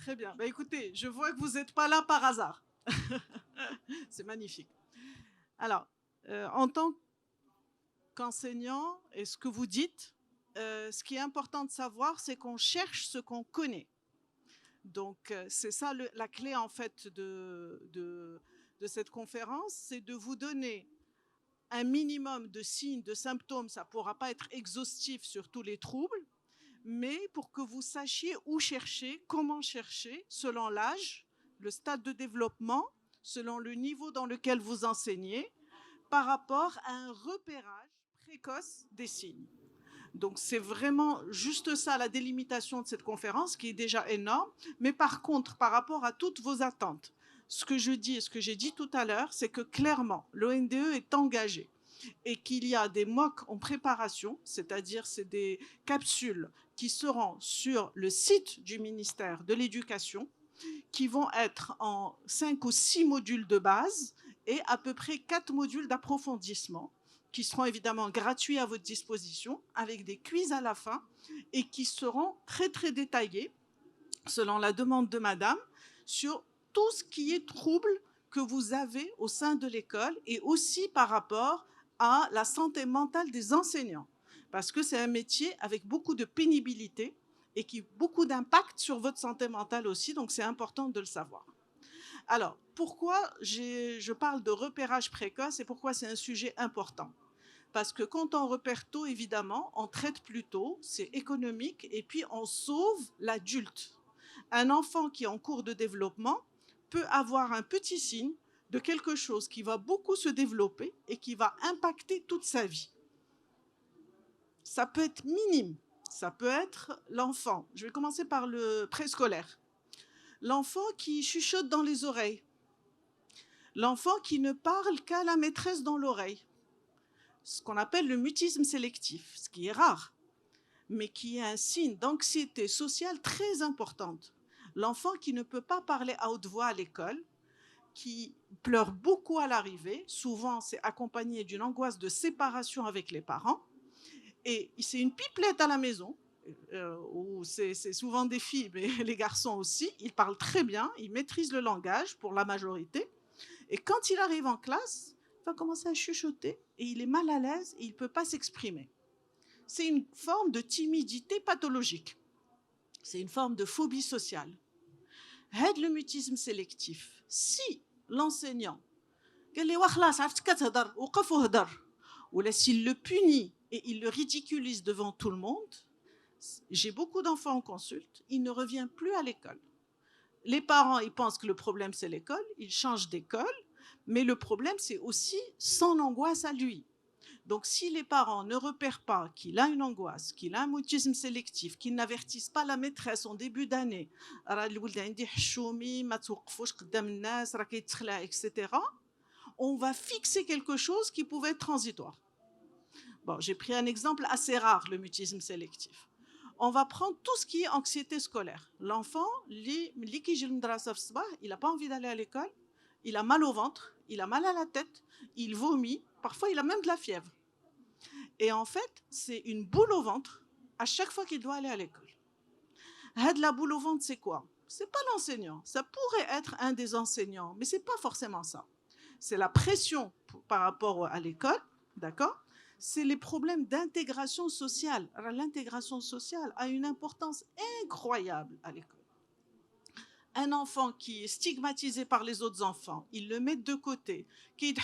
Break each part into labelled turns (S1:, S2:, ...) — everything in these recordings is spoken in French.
S1: Très bien. Bah, écoutez, je vois que vous n'êtes pas là par hasard. C'est magnifique. Alors, en tant qu'enseignant, et ce que vous dites, ce qui est important de savoir, c'est qu'on cherche ce qu'on connaît. Donc, c'est ça la clé en fait de cette conférence, c'est de vous donner un minimum de signes, de symptômes. Ça ne pourra pas être exhaustif sur tous les troubles, mais pour que vous sachiez où chercher, comment chercher, selon l'âge, le stade de développement, selon le niveau dans lequel vous enseignez, par rapport à un repérage précoce des signes. Donc c'est vraiment juste ça la délimitation de cette conférence qui est déjà énorme. Mais par contre, par rapport à toutes vos attentes, ce que je dis et ce que j'ai dit tout à l'heure, c'est que clairement, l'ONDE est engagé et qu'il y a des MOOC en préparation, c'est-à-dire c'est des capsules qui seront sur le site du ministère de l'Éducation, qui vont être en 5 ou 6 modules de base et à peu près 4 modules d'approfondissement qui seront évidemment gratuits à votre disposition avec des quiz à la fin et qui seront très très détaillés selon la demande de madame sur tout ce qui est trouble que vous avez au sein de l'école et aussi par rapport à la santé mentale des enseignants parce que c'est un métier avec beaucoup de pénibilité et qui a beaucoup d'impact sur votre santé mentale aussi, donc c'est important de le savoir. Alors, pourquoi je parle de repérage précoce et pourquoi c'est un sujet important? Parce que quand on repère tôt, évidemment, on traite plus tôt, c'est économique, et puis on sauve l'adulte. Un enfant qui est en cours de développement peut avoir un petit signe de quelque chose qui va beaucoup se développer et qui va impacter toute sa vie. Ça peut être minime, ça peut être l'enfant. Je vais commencer par le préscolaire. L'enfant qui chuchote dans les oreilles. L'enfant qui ne parle qu'à la maîtresse dans l'oreille. Ce qu'on appelle le mutisme sélectif, ce qui est rare, mais qui est un signe d'anxiété sociale très importante. L'enfant qui ne peut pas parler à haute voix à l'école, qui pleure beaucoup à l'arrivée, souvent c'est accompagné d'une angoisse de séparation avec les parents, et c'est une pipelette à la maison, où c'est souvent des filles, mais les garçons aussi, ils parlent très bien, ils maîtrisent le langage pour la majorité, et quand il arrive en classe, il va commencer à chuchoter, et il est mal à l'aise, et il ne peut pas s'exprimer. C'est une forme de timidité pathologique. C'est une forme de phobie sociale. Le mutisme sélectif, si l'enseignant ou s'il le punit et il le ridiculise devant tout le monde, j'ai beaucoup d'enfants en consulte, il ne revient plus à l'école. Les parents, ils pensent que le problème, c'est l'école, ils changent d'école, mais le problème, c'est aussi son angoisse à lui. Donc, si les parents ne repèrent pas qu'il a une angoisse, qu'il a un mutisme sélectif, qu'ils n'avertissent pas la maîtresse en début d'année, etc., on va fixer quelque chose qui pouvait être transitoire. Bon, j'ai pris un exemple assez rare, le mutisme sélectif. On va prendre tout ce qui est anxiété scolaire. L'enfant, il n'a pas envie d'aller à l'école, il a mal au ventre, il a mal à la tête, il vomit, parfois il a même de la fièvre. Et en fait, c'est une boule au ventre à chaque fois qu'il doit aller à l'école. La boule au ventre, c'est quoi? C'est pas l'enseignant. Ça pourrait être un des enseignants, mais c'est pas forcément ça. C'est la pression par rapport à l'école, d'accord? C'est les problèmes d'intégration sociale. L'intégration sociale a une importance incroyable à l'école. Un enfant qui est stigmatisé par les autres enfants, ils le mettent de côté, ils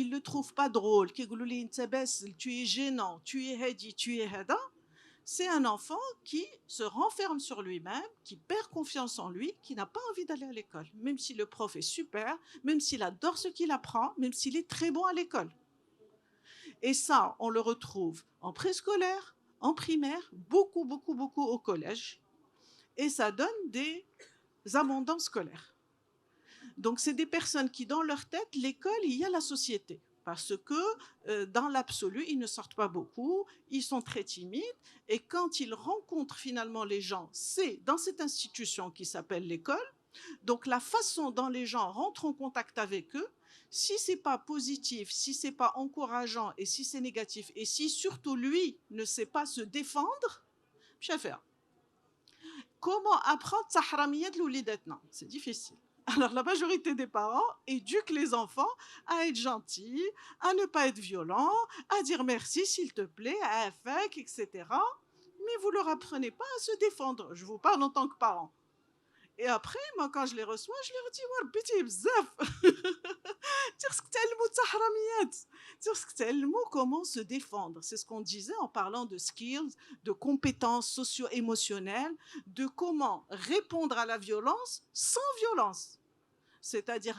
S1: le trouvent pas drôle, tu es gênant, tu es hadi, tu es hada. C'est un enfant qui se renferme sur lui-même, qui perd confiance en lui, qui n'a pas envie d'aller à l'école, même si le prof est super, même s'il adore ce qu'il apprend, même s'il est très bon à l'école. Et ça, on le retrouve en préscolaire, en primaire, beaucoup, beaucoup, beaucoup au collège. Et ça donne des abandons scolaires. Donc, c'est des personnes qui, dans leur tête, l'école, il y a la société. Parce que, dans l'absolu, ils ne sortent pas beaucoup, ils sont très timides, et quand ils rencontrent finalement les gens, c'est dans cette institution qui s'appelle l'école. Donc, la façon dont les gens rentrent en contact avec eux, si ce n'est pas positif, si ce n'est pas encourageant, et si c'est négatif, et si surtout lui ne sait pas se défendre, je vais faire. comment apprendre tahramiyat l'oulidatna? C'est difficile. Alors, la majorité des parents éduquent les enfants à être gentils, à ne pas être violents, à dire merci s'il te plaît, à faire, etc. Mais vous ne leur apprenez pas à se défendre. Je vous parle en tant que parent. Et après, moi, quand je les reçois, je leur dis, ouais, petit bzaf. Comment se défendre. C'est ce qu'on disait en parlant de skills, de compétences socio-émotionnelles, de comment répondre à la violence sans violence. C'est-à-dire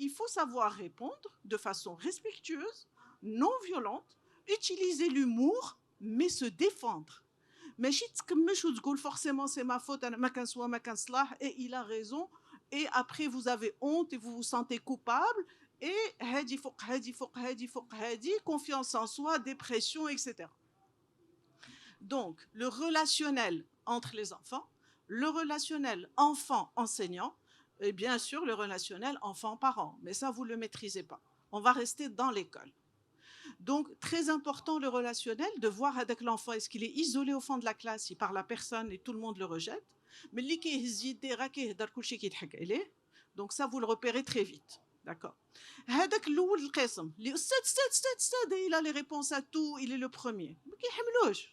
S1: il faut savoir répondre de façon respectueuse, non violente, utiliser l'humour, mais se défendre. ماشي تكمش وتقول forcément c'est ma faute انا ما كنسوا ما كنصلح et il a raison et après vous avez honte et vous vous sentez coupable et هادي فوق هادي فوق هادي فوق هادي confiance en soi, dépression, etc. Donc le relationnel entre les enfants, le relationnel enfant-enseignant et bien sûr le relationnel enfant-parent, mais ça vous le maîtrisez pas. On va rester dans l'école. Donc, très important le relationnel, de voir avec l'enfant, est-ce qu'il est isolé au fond de la classe, il parle à personne et tout le monde le rejette. Mais donc ça, vous le repérez très vite. D'accord. Il a les réponses à tout, il est le premier.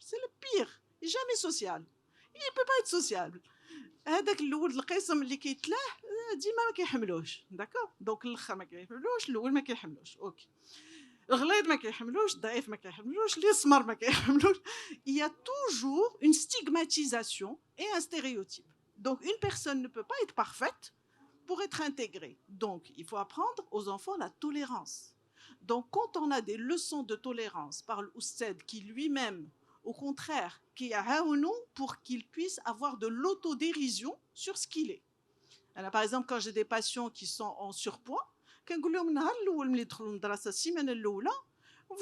S1: C'est le pire, il n'est jamais social. Il ne peut pas être sociable. هذاك الاول القسم اللي كيتلاه ديما ما كيحملوش. داكور دونك الاخر ما كيحملوش، الاول ما كيحملوش. اوكي. الغليظ ما كيحملوش، الضعيف ما كيحملوش، الاسمر ما كيحملوش. Il y a toujours une stigmatisation et un stéréotype. Donc une personne ne peut pas être parfaite pour être intégrée. Donc il faut apprendre aux enfants la tolérance. Donc quand on a des leçons de tolérance par l'oustad qui lui-même, au contraire, qui a pour qu'il puisse avoir de l'autodérision sur ce qu'il est. Alors, par exemple, quand j'ai des patients qui sont en surpoids,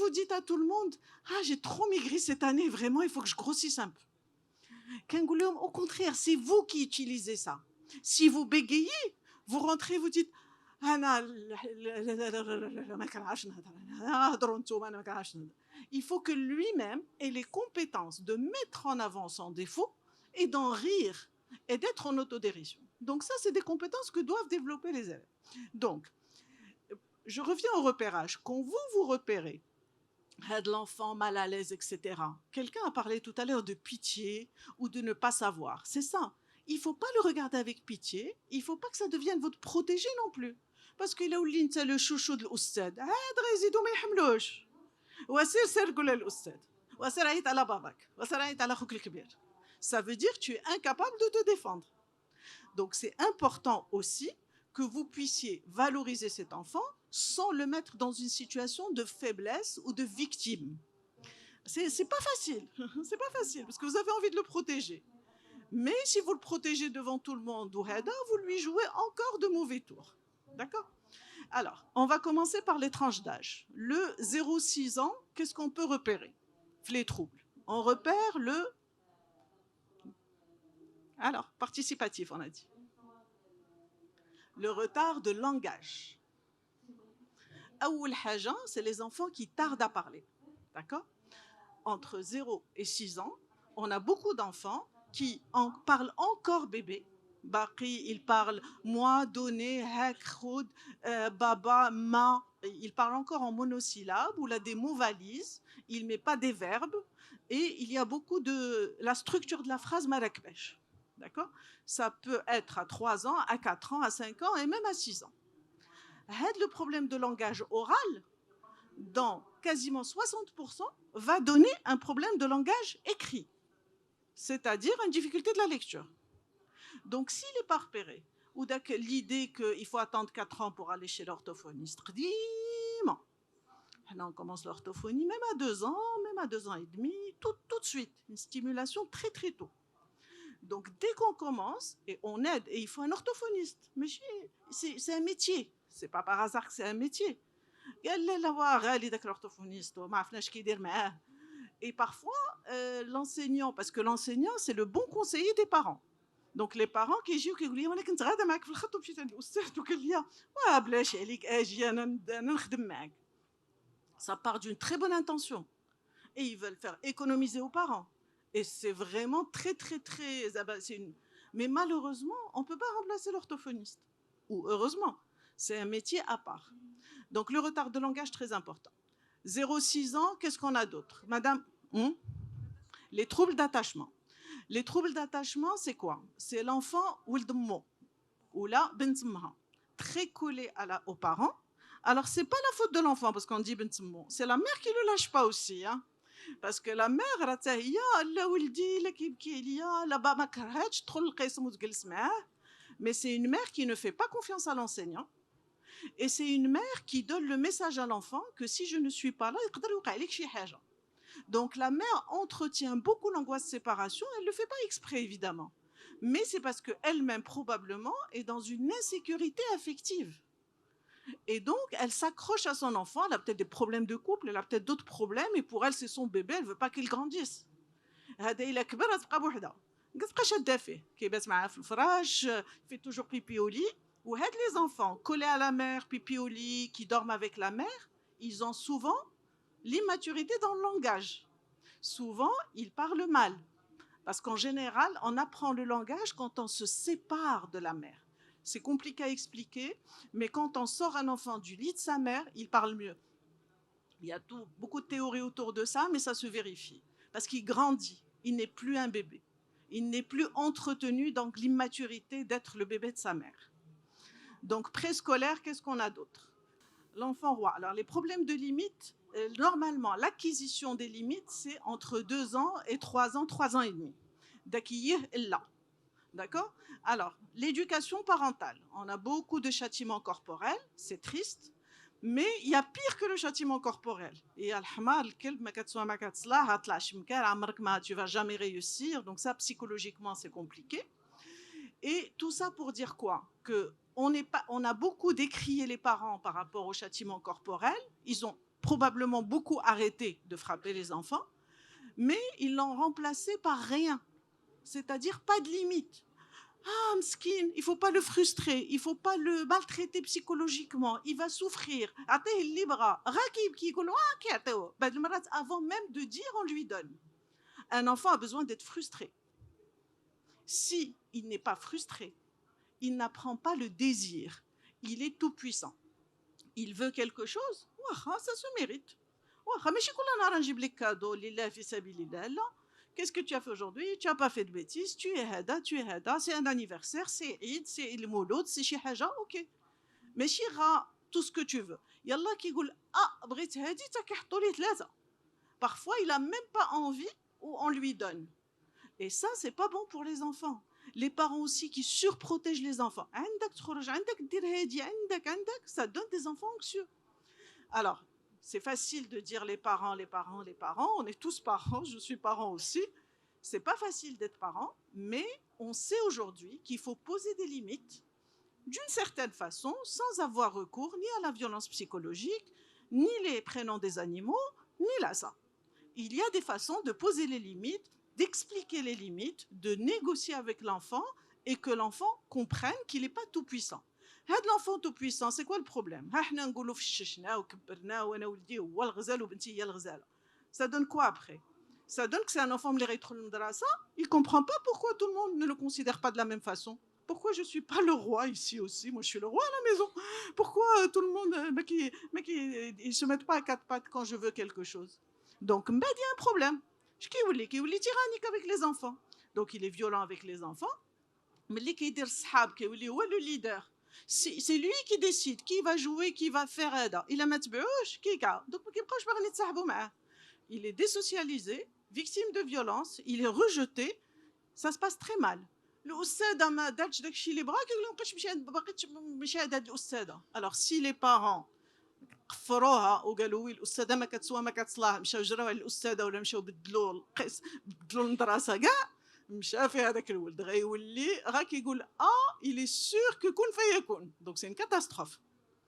S1: vous dites à tout le monde, ah, j'ai trop maigri cette année, vraiment, il faut que je grossisse un peu. Au contraire, c'est vous qui utilisez ça. Si vous bégayez, vous rentrez, vous dites, il faut que lui-même ait les compétences de mettre en avant son défaut et d'en rire et d'être en autodérision. Donc ça, c'est des compétences que doivent développer les élèves. Donc, je reviens au repérage. Quand vous repérez de l'enfant mal à l'aise, etc., quelqu'un a parlé tout à l'heure de pitié ou de ne pas savoir. C'est ça. Il ne faut pas le regarder avec pitié. Il ne faut pas que ça devienne votre protégé non plus. Parce que là où c'est le chouchou de l'oustad, ça veut dire que tu es incapable de te défendre. Donc c'est important aussi que vous puissiez valoriser cet enfant sans le mettre dans une situation de faiblesse ou de victime. C'est pas facile, c'est pas facile, parce que vous avez envie de le protéger. Mais si vous le protégez devant tout le monde, vous lui jouez encore de mauvais tours. D'accord ? Alors, on va commencer par les tranches d'âge. Le 0-6 ans, qu'est-ce qu'on peut repérer ? Les troubles. On repère le... Alors, participatif, on a dit. Le retard de langage. Aoul Hajan, c'est les enfants qui tardent à parler. D'accord ? Entre 0 et 6 ans, on a beaucoup d'enfants qui parlent encore bébé. Baqi, il parle moi, donner, hak, khoud, baba, ma. Il parle encore en monosyllabes ou là des mots valises. Il ne met pas des verbes. Et il y a beaucoup de... La structure de la phrase marakbesh. D'accord ? Ça peut être à 3 ans, à 4 ans, à 5 ans et même à 6 ans. Le problème de langage oral, dans quasiment 60%, va donner un problème de langage écrit. C'est-à-dire une difficulté de la lecture. Donc, s'il n'est pas repéré, ou l'idée qu'il faut attendre 4 ans pour aller chez l'orthophoniste, on commence l'orthophonie même à 2 ans, même à 2 ans et demi, tout de suite. Une stimulation très très tôt. Donc, dès qu'on commence, et on aide, et il faut un orthophoniste. Mais c'est un métier. C'est pas par hasard que c'est un métier. Et parfois, l'enseignant, parce que l'enseignant, c'est le bon conseiller des parents. Donc, les parents qui disent ça part d'une très bonne intention. et ils veulent faire économiser aux parents. Et c'est vraiment très, très, très... Mais malheureusement, on ne peut pas remplacer l'orthophoniste. Ou heureusement, c'est un métier à part. Donc le retard de langage, très important. 0,6 ans, qu'est-ce qu'on a d'autre? Madame, les troubles d'attachement. Les troubles d'attachement, c'est quoi? C'est l'enfant ou la bintmha, très collé aux parents. Alors, ce n'est pas la faute de l'enfant, parce qu'on dit bintmho, c'est la mère qui ne le lâche pas aussi. Hein. Parce que la mère, mais c'est une mère qui ne fait pas confiance à l'enseignant. Et c'est une mère qui donne le message à l'enfant que si je ne suis pas là, donc la mère entretient beaucoup l'angoisse de séparation, elle ne le fait pas exprès évidemment, mais c'est parce qu'elle-même probablement est dans une insécurité affective. Et donc elle s'accroche à son enfant, elle a peut-être des problèmes de couple, elle a peut-être d'autres problèmes, et pour elle c'est son bébé, elle ne veut pas qu'il grandisse. هذا إلا كبر تبقى بوحدها كتبقى شاده فيه كيبات معاه في الفراش fait toujours pipi au lit. Ou les enfants collés à la mère, pipi au lit, qui dorment avec la mère, ils ont souvent l'immaturité dans le langage. Souvent, ils parlent mal. Parce qu'en général, on apprend le langage quand on se sépare de la mère. C'est compliqué à expliquer, mais quand on sort un enfant du lit de sa mère, il parle mieux. Il y a beaucoup de théories autour de ça, mais ça se vérifie. Parce qu'il grandit, il n'est plus un bébé. Il n'est plus entretenu dans l'immaturité d'être le bébé de sa mère. Donc préscolaire, qu'est-ce qu'on a d'autre? L'enfant roi. Alors les problèmes de limites, normalement, l'acquisition des limites, c'est entre 2 ans et 3 ans, 3 ans et demi. D'acquérir là. D'accord? Alors, l'éducation parentale. On a beaucoup de châtiments corporels, c'est triste, mais il y a pire que le châtiment corporel. Et tu vas jamais réussir, donc ça, psychologiquement, c'est compliqué. Et tout ça pour dire quoi? On a beaucoup décrié les parents par rapport au châtiment corporel. Ils ont probablement beaucoup arrêté de frapper les enfants, mais ils l'ont remplacé par rien, c'est-à-dire pas de limite. Ah, mskin, il ne faut pas le frustrer, il ne faut pas le maltraiter psychologiquement, il va souffrir. Avant même de dire, on lui donne. Un enfant a besoin d'être frustré. Si il n'est pas frustré, il n'apprend pas le désir. Il est tout puissant. Il veut quelque chose, ça se mérite. Qu'est-ce que tu as fait aujourd'hui? Tu n'as pas fait de bêtises, tu es hada, c'est un anniversaire, c'est Eid, c'est le mouloud, c'est chi haja, ok. Mais chira, tout ce que tu veux. Yallah qui dit brit hadi, ta kahtouli tlaza. Parfois, il n'a même pas envie ou on lui donne. Et ça, c'est pas bon pour les enfants. Les parents aussi qui surprotègent les enfants. Ça donne des enfants anxieux. Alors, c'est facile de dire les parents, les parents, les parents. On est tous parents, je suis parent aussi. C'est pas facile d'être parent, mais on sait aujourd'hui qu'il faut poser des limites d'une certaine façon, sans avoir recours ni à la violence psychologique, ni les prénoms des animaux, ni là ça. Il y a des façons de poser les limites, d'expliquer les limites, de négocier avec l'enfant et que l'enfant comprenne qu'il n'est pas tout puissant. هذا l'enfant tout puissant, c'est quoi le problème? احنا نقولوا فششنا وكبرنا وانا ولدي هو الغزال وبنتي هي الغزاله. Ça donne quoi après? Ça donne que c'est un enfant اللي غيدخل للمدرسه, il comprend pas pourquoi tout le monde ne le considère pas de la même façon. Pourquoi je suis pas le roi ici aussi? Moi je suis le roi à la maison. Pourquoi tout le monde ils se mettent pas à quatre pattes quand je veux quelque chose? Donc il y a un problème. Qui est tyrannique avec les enfants. Donc il est violent avec les enfants. Mais qui est le leader. C'est lui qui décide qui va jouer, qui va faire ça. Il a donc il est désocialisé, victime de violence, il est rejeté. Ça se passe très mal. Alors si les parents قفروها وقالوا الاستاذه ما كتسوى ما كتصلاح مشاو جراو على الاستاذه ولا مشاو بدلوا القس بدلوا المدرسه كاع مشى في هذاك الولد غيولي كيقول il est sûr que كون فيكون. Donc c'est une catastrophe.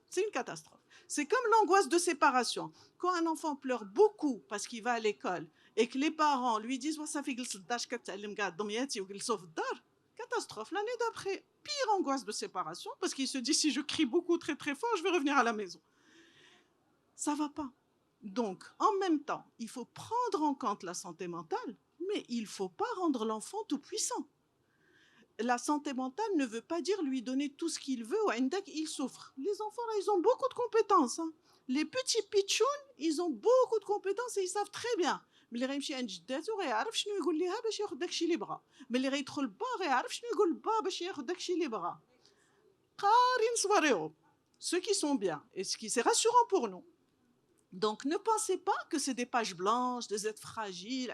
S1: C'est une catastrophe. C'est comme l'angoisse de séparation. Quand un enfant pleure beaucoup parce qu'il va à l'école et que les parents lui disent صافي جلس للدار كتعلم كاع ضمياتي وجلسوا في الدار, catastrophe. L'année d'après, pire angoisse de séparation parce qu'il se dit si je crie beaucoup très très fort, je vais revenir à la maison. Ça va pas. Donc, en même temps, il faut prendre en compte la santé mentale, mais il ne faut pas rendre l'enfant tout puissant. La santé mentale ne veut pas dire lui donner tout ce qu'il veut, ou il souffre. Les enfants, là, ils ont beaucoup de compétences, hein. Les petits pitchouns, ils ont beaucoup de compétences et ils savent très bien. ملي غيمشي عند جداتو غيعرف شنو يقول ليها باش ياخذ داكشي اللي بغا. ملي غيدخل با غيعرف شنو يقول با باش ياخذ داكشي اللي بغا. قارين صواريهم. Ceux qui sont bien et ce qui c'est rassurant pour nous. Donc ne pensez pas que c'est des pages blanches, des êtres fragiles,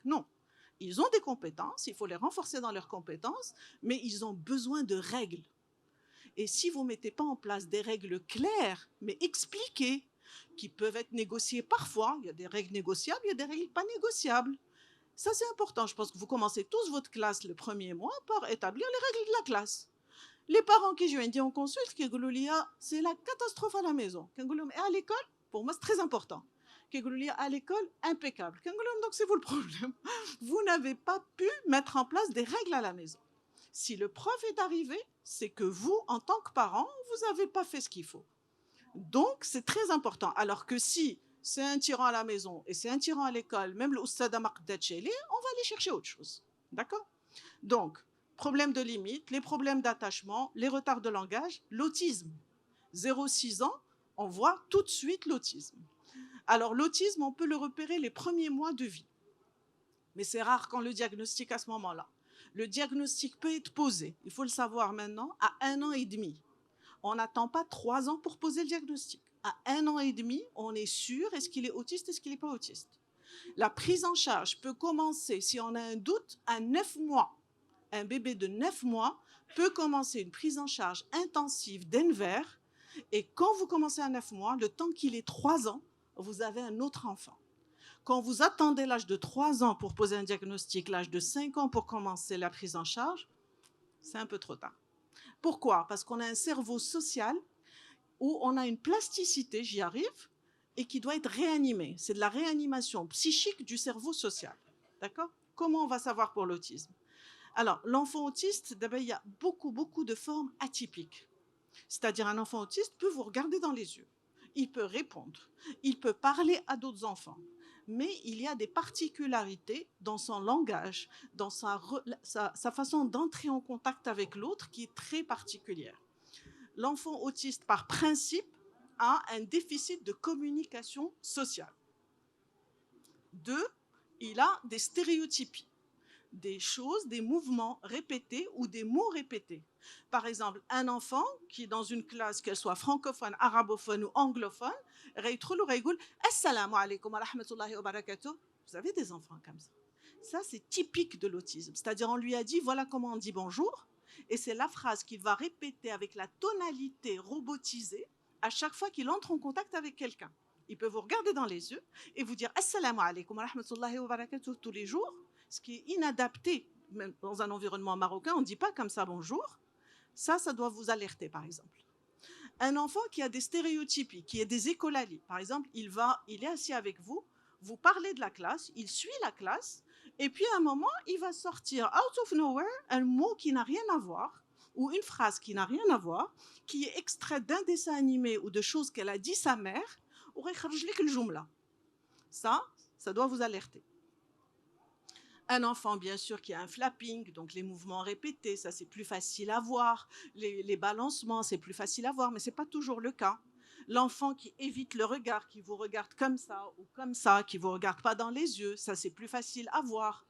S1: non. Ils ont des compétences, il faut les renforcer dans leurs compétences, mais ils ont besoin de règles. Et si vous ne mettez pas en place des règles claires, mais expliquées, qui peuvent être négociées parfois, il y a des règles négociables, il y a des règles pas négociables. Ça, c'est important. Je pense que vous commencez tous votre classe le premier mois par établir les règles de la classe. Les parents qui viennent dire en consulte, c'est la catastrophe à la maison. Et à l'école, pour moi, c'est très important. À l'école, impeccable. Donc, c'est vous le problème. Vous n'avez pas pu mettre en place des règles à la maison. Si le prof est arrivé, c'est que vous, en tant que parent, vous n'avez pas fait ce qu'il faut. Donc, c'est très important. Alors que si c'est un tyran à la maison et c'est un tyran à l'école, même le oustada maqdatcheli, on va aller chercher autre chose. D'accord? Donc, problème de limite, les problèmes d'attachement, les retards de langage, l'autisme. 0-6 ans, on voit tout de suite l'autisme. Alors, l'autisme, on peut le repérer les premiers mois de vie. Mais c'est rare qu'on le diagnostique à ce moment-là. Le diagnostic peut être posé, il faut le savoir maintenant, à 1 an et demi. On n'attend pas 3 ans pour poser le diagnostic. À 1 an et demi, on est sûr, est-ce qu'il est autiste, est-ce qu'il n'est pas autiste. La prise en charge peut commencer, si on a un doute, à 9 mois. Un bébé de 9 mois peut commencer une prise en charge intensive d'ENVER. Et quand vous commencez à 9 mois, le temps qu'il ait 3 ans, vous avez un autre enfant. Quand vous attendez l'âge de 3 ans pour poser un diagnostic, l'âge de 5 ans pour commencer la prise en charge, c'est un peu trop tard. Pourquoi? Parce qu'on a un cerveau social où on a une plasticité, j'y arrive, et qui doit être réanimée. C'est de la réanimation psychique du cerveau social. D'accord? Comment on va savoir pour l'autisme? Alors, l'enfant autiste, d'abord, il y a beaucoup de formes atypiques. C'est-à-dire, un enfant autiste peut vous regarder dans les yeux. Il peut répondre. Il peut parler à d'autres enfants. Mais il y a des particularités dans son langage, dans sa façon d'entrer en contact avec l'autre qui est très particulière. L'enfant autiste, par principe, a un déficit de communication sociale. 2, il a des stéréotypies, des choses, des mouvements répétés ou des mots répétés. Par exemple, un enfant qui est dans une classe, qu'elle soit francophone, arabophone ou anglophone, Assalamu alaikum wa rahmatullahi wa barakatuh. Vous avez des enfants comme ça. Ça, c'est typique de l'autisme. C'est-à-dire, on lui a dit, voilà comment on dit bonjour. Et c'est la phrase qu'il va répéter avec la tonalité robotisée à chaque fois qu'il entre en contact avec quelqu'un. Il peut vous regarder dans les yeux et vous dire Assalamu alaikum wa rahmatullahi wa barakatuh tous les jours, ce qui est inadapté. Même dans un environnement marocain, on ne dit pas comme ça bonjour. Ça doit vous alerter, par exemple. Un enfant qui a des stéréotypes, qui est des écolalies, par exemple, il est assis avec vous, vous parlez de la classe, il suit la classe, et puis à un moment, il va sortir out of nowhere un mot qui n'a rien à voir, ou une phrase qui n'a rien à voir, qui est extraite d'un dessin animé ou de choses qu'elle a dit sa mère, ou ça doit vous alerter. Un enfant, bien sûr, qui a un flapping, donc les mouvements répétés, ça c'est plus facile à voir. Les balancements, c'est plus facile à voir, mais ce n'est pas toujours le cas. L'enfant qui évite le regard, qui vous regarde comme ça ou comme ça, qui ne vous regarde pas dans les yeux, ça c'est plus facile à voir.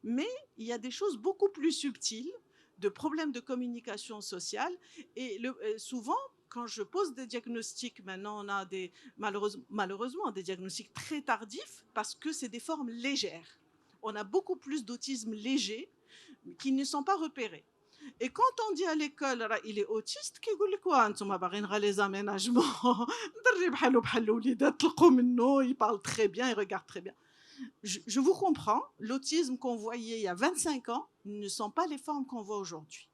S1: Mais il y a des choses beaucoup plus subtiles, de problèmes de communication sociale. Et souvent, quand je pose des diagnostics, maintenant on a malheureusement des diagnostics très tardifs parce que c'est des formes légères. On a beaucoup plus d'autisme léger qui ne sont pas repérés. Et quand on dit à l'école, il est autiste, qui dit quoi? Les aménagements. Il parle très bien, il regarde très bien. Je vous comprends, l'autisme qu'on voyait il y a 25 ans ne sont pas les formes qu'on voit aujourd'hui.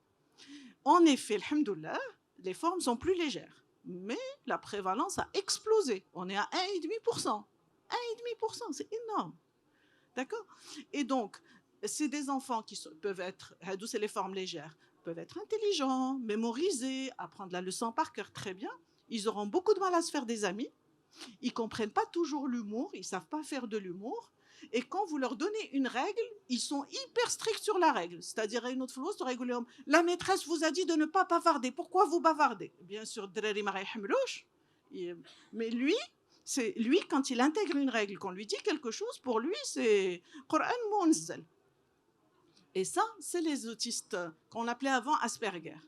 S1: En effet, alhamdoulilah, les formes sont plus légères. Mais la prévalence a explosé. On est à 1,5%. 1,5%, c'est énorme. D'accord? Et donc, c'est des enfants qui peuvent être, c'est les formes légères, peuvent être intelligents, mémorisés, apprendre la leçon par cœur très bien. Ils auront beaucoup de mal à se faire des amis. Ils ne comprennent pas toujours l'humour, ils ne savent pas faire de l'humour. Et quand vous leur donnez une règle, ils sont hyper stricts sur la règle. C'est-à-dire, une autre fois, la maîtresse vous a dit de ne pas bavarder. Pourquoi vous bavardez? Bien sûr, mais lui, quand il intègre une règle, qu'on lui dit quelque chose, pour lui, c'est Coran Mounzel. Et ça, c'est les autistes qu'on appelait avant Asperger.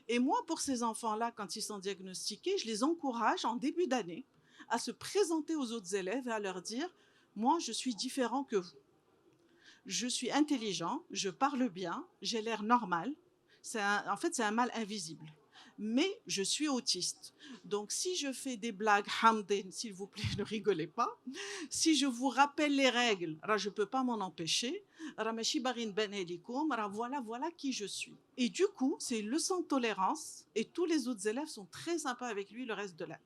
S1: Et moi, pour ces enfants-là, quand ils sont diagnostiqués, je les encourage en début d'année à se présenter aux autres élèves et à leur dire « Moi, je suis différent que vous. Je suis intelligent, je parle bien, j'ai l'air normal. En fait, c'est un mal invisible. Mais je suis autiste. Donc, si je fais des blagues, hamden, s'il vous plaît, ne rigolez pas. Si je vous rappelle les règles, je ne peux pas m'en empêcher. Voilà qui je suis. Et du coup, c'est une leçon de tolérance et tous les autres élèves sont très sympas avec lui le reste de l'année.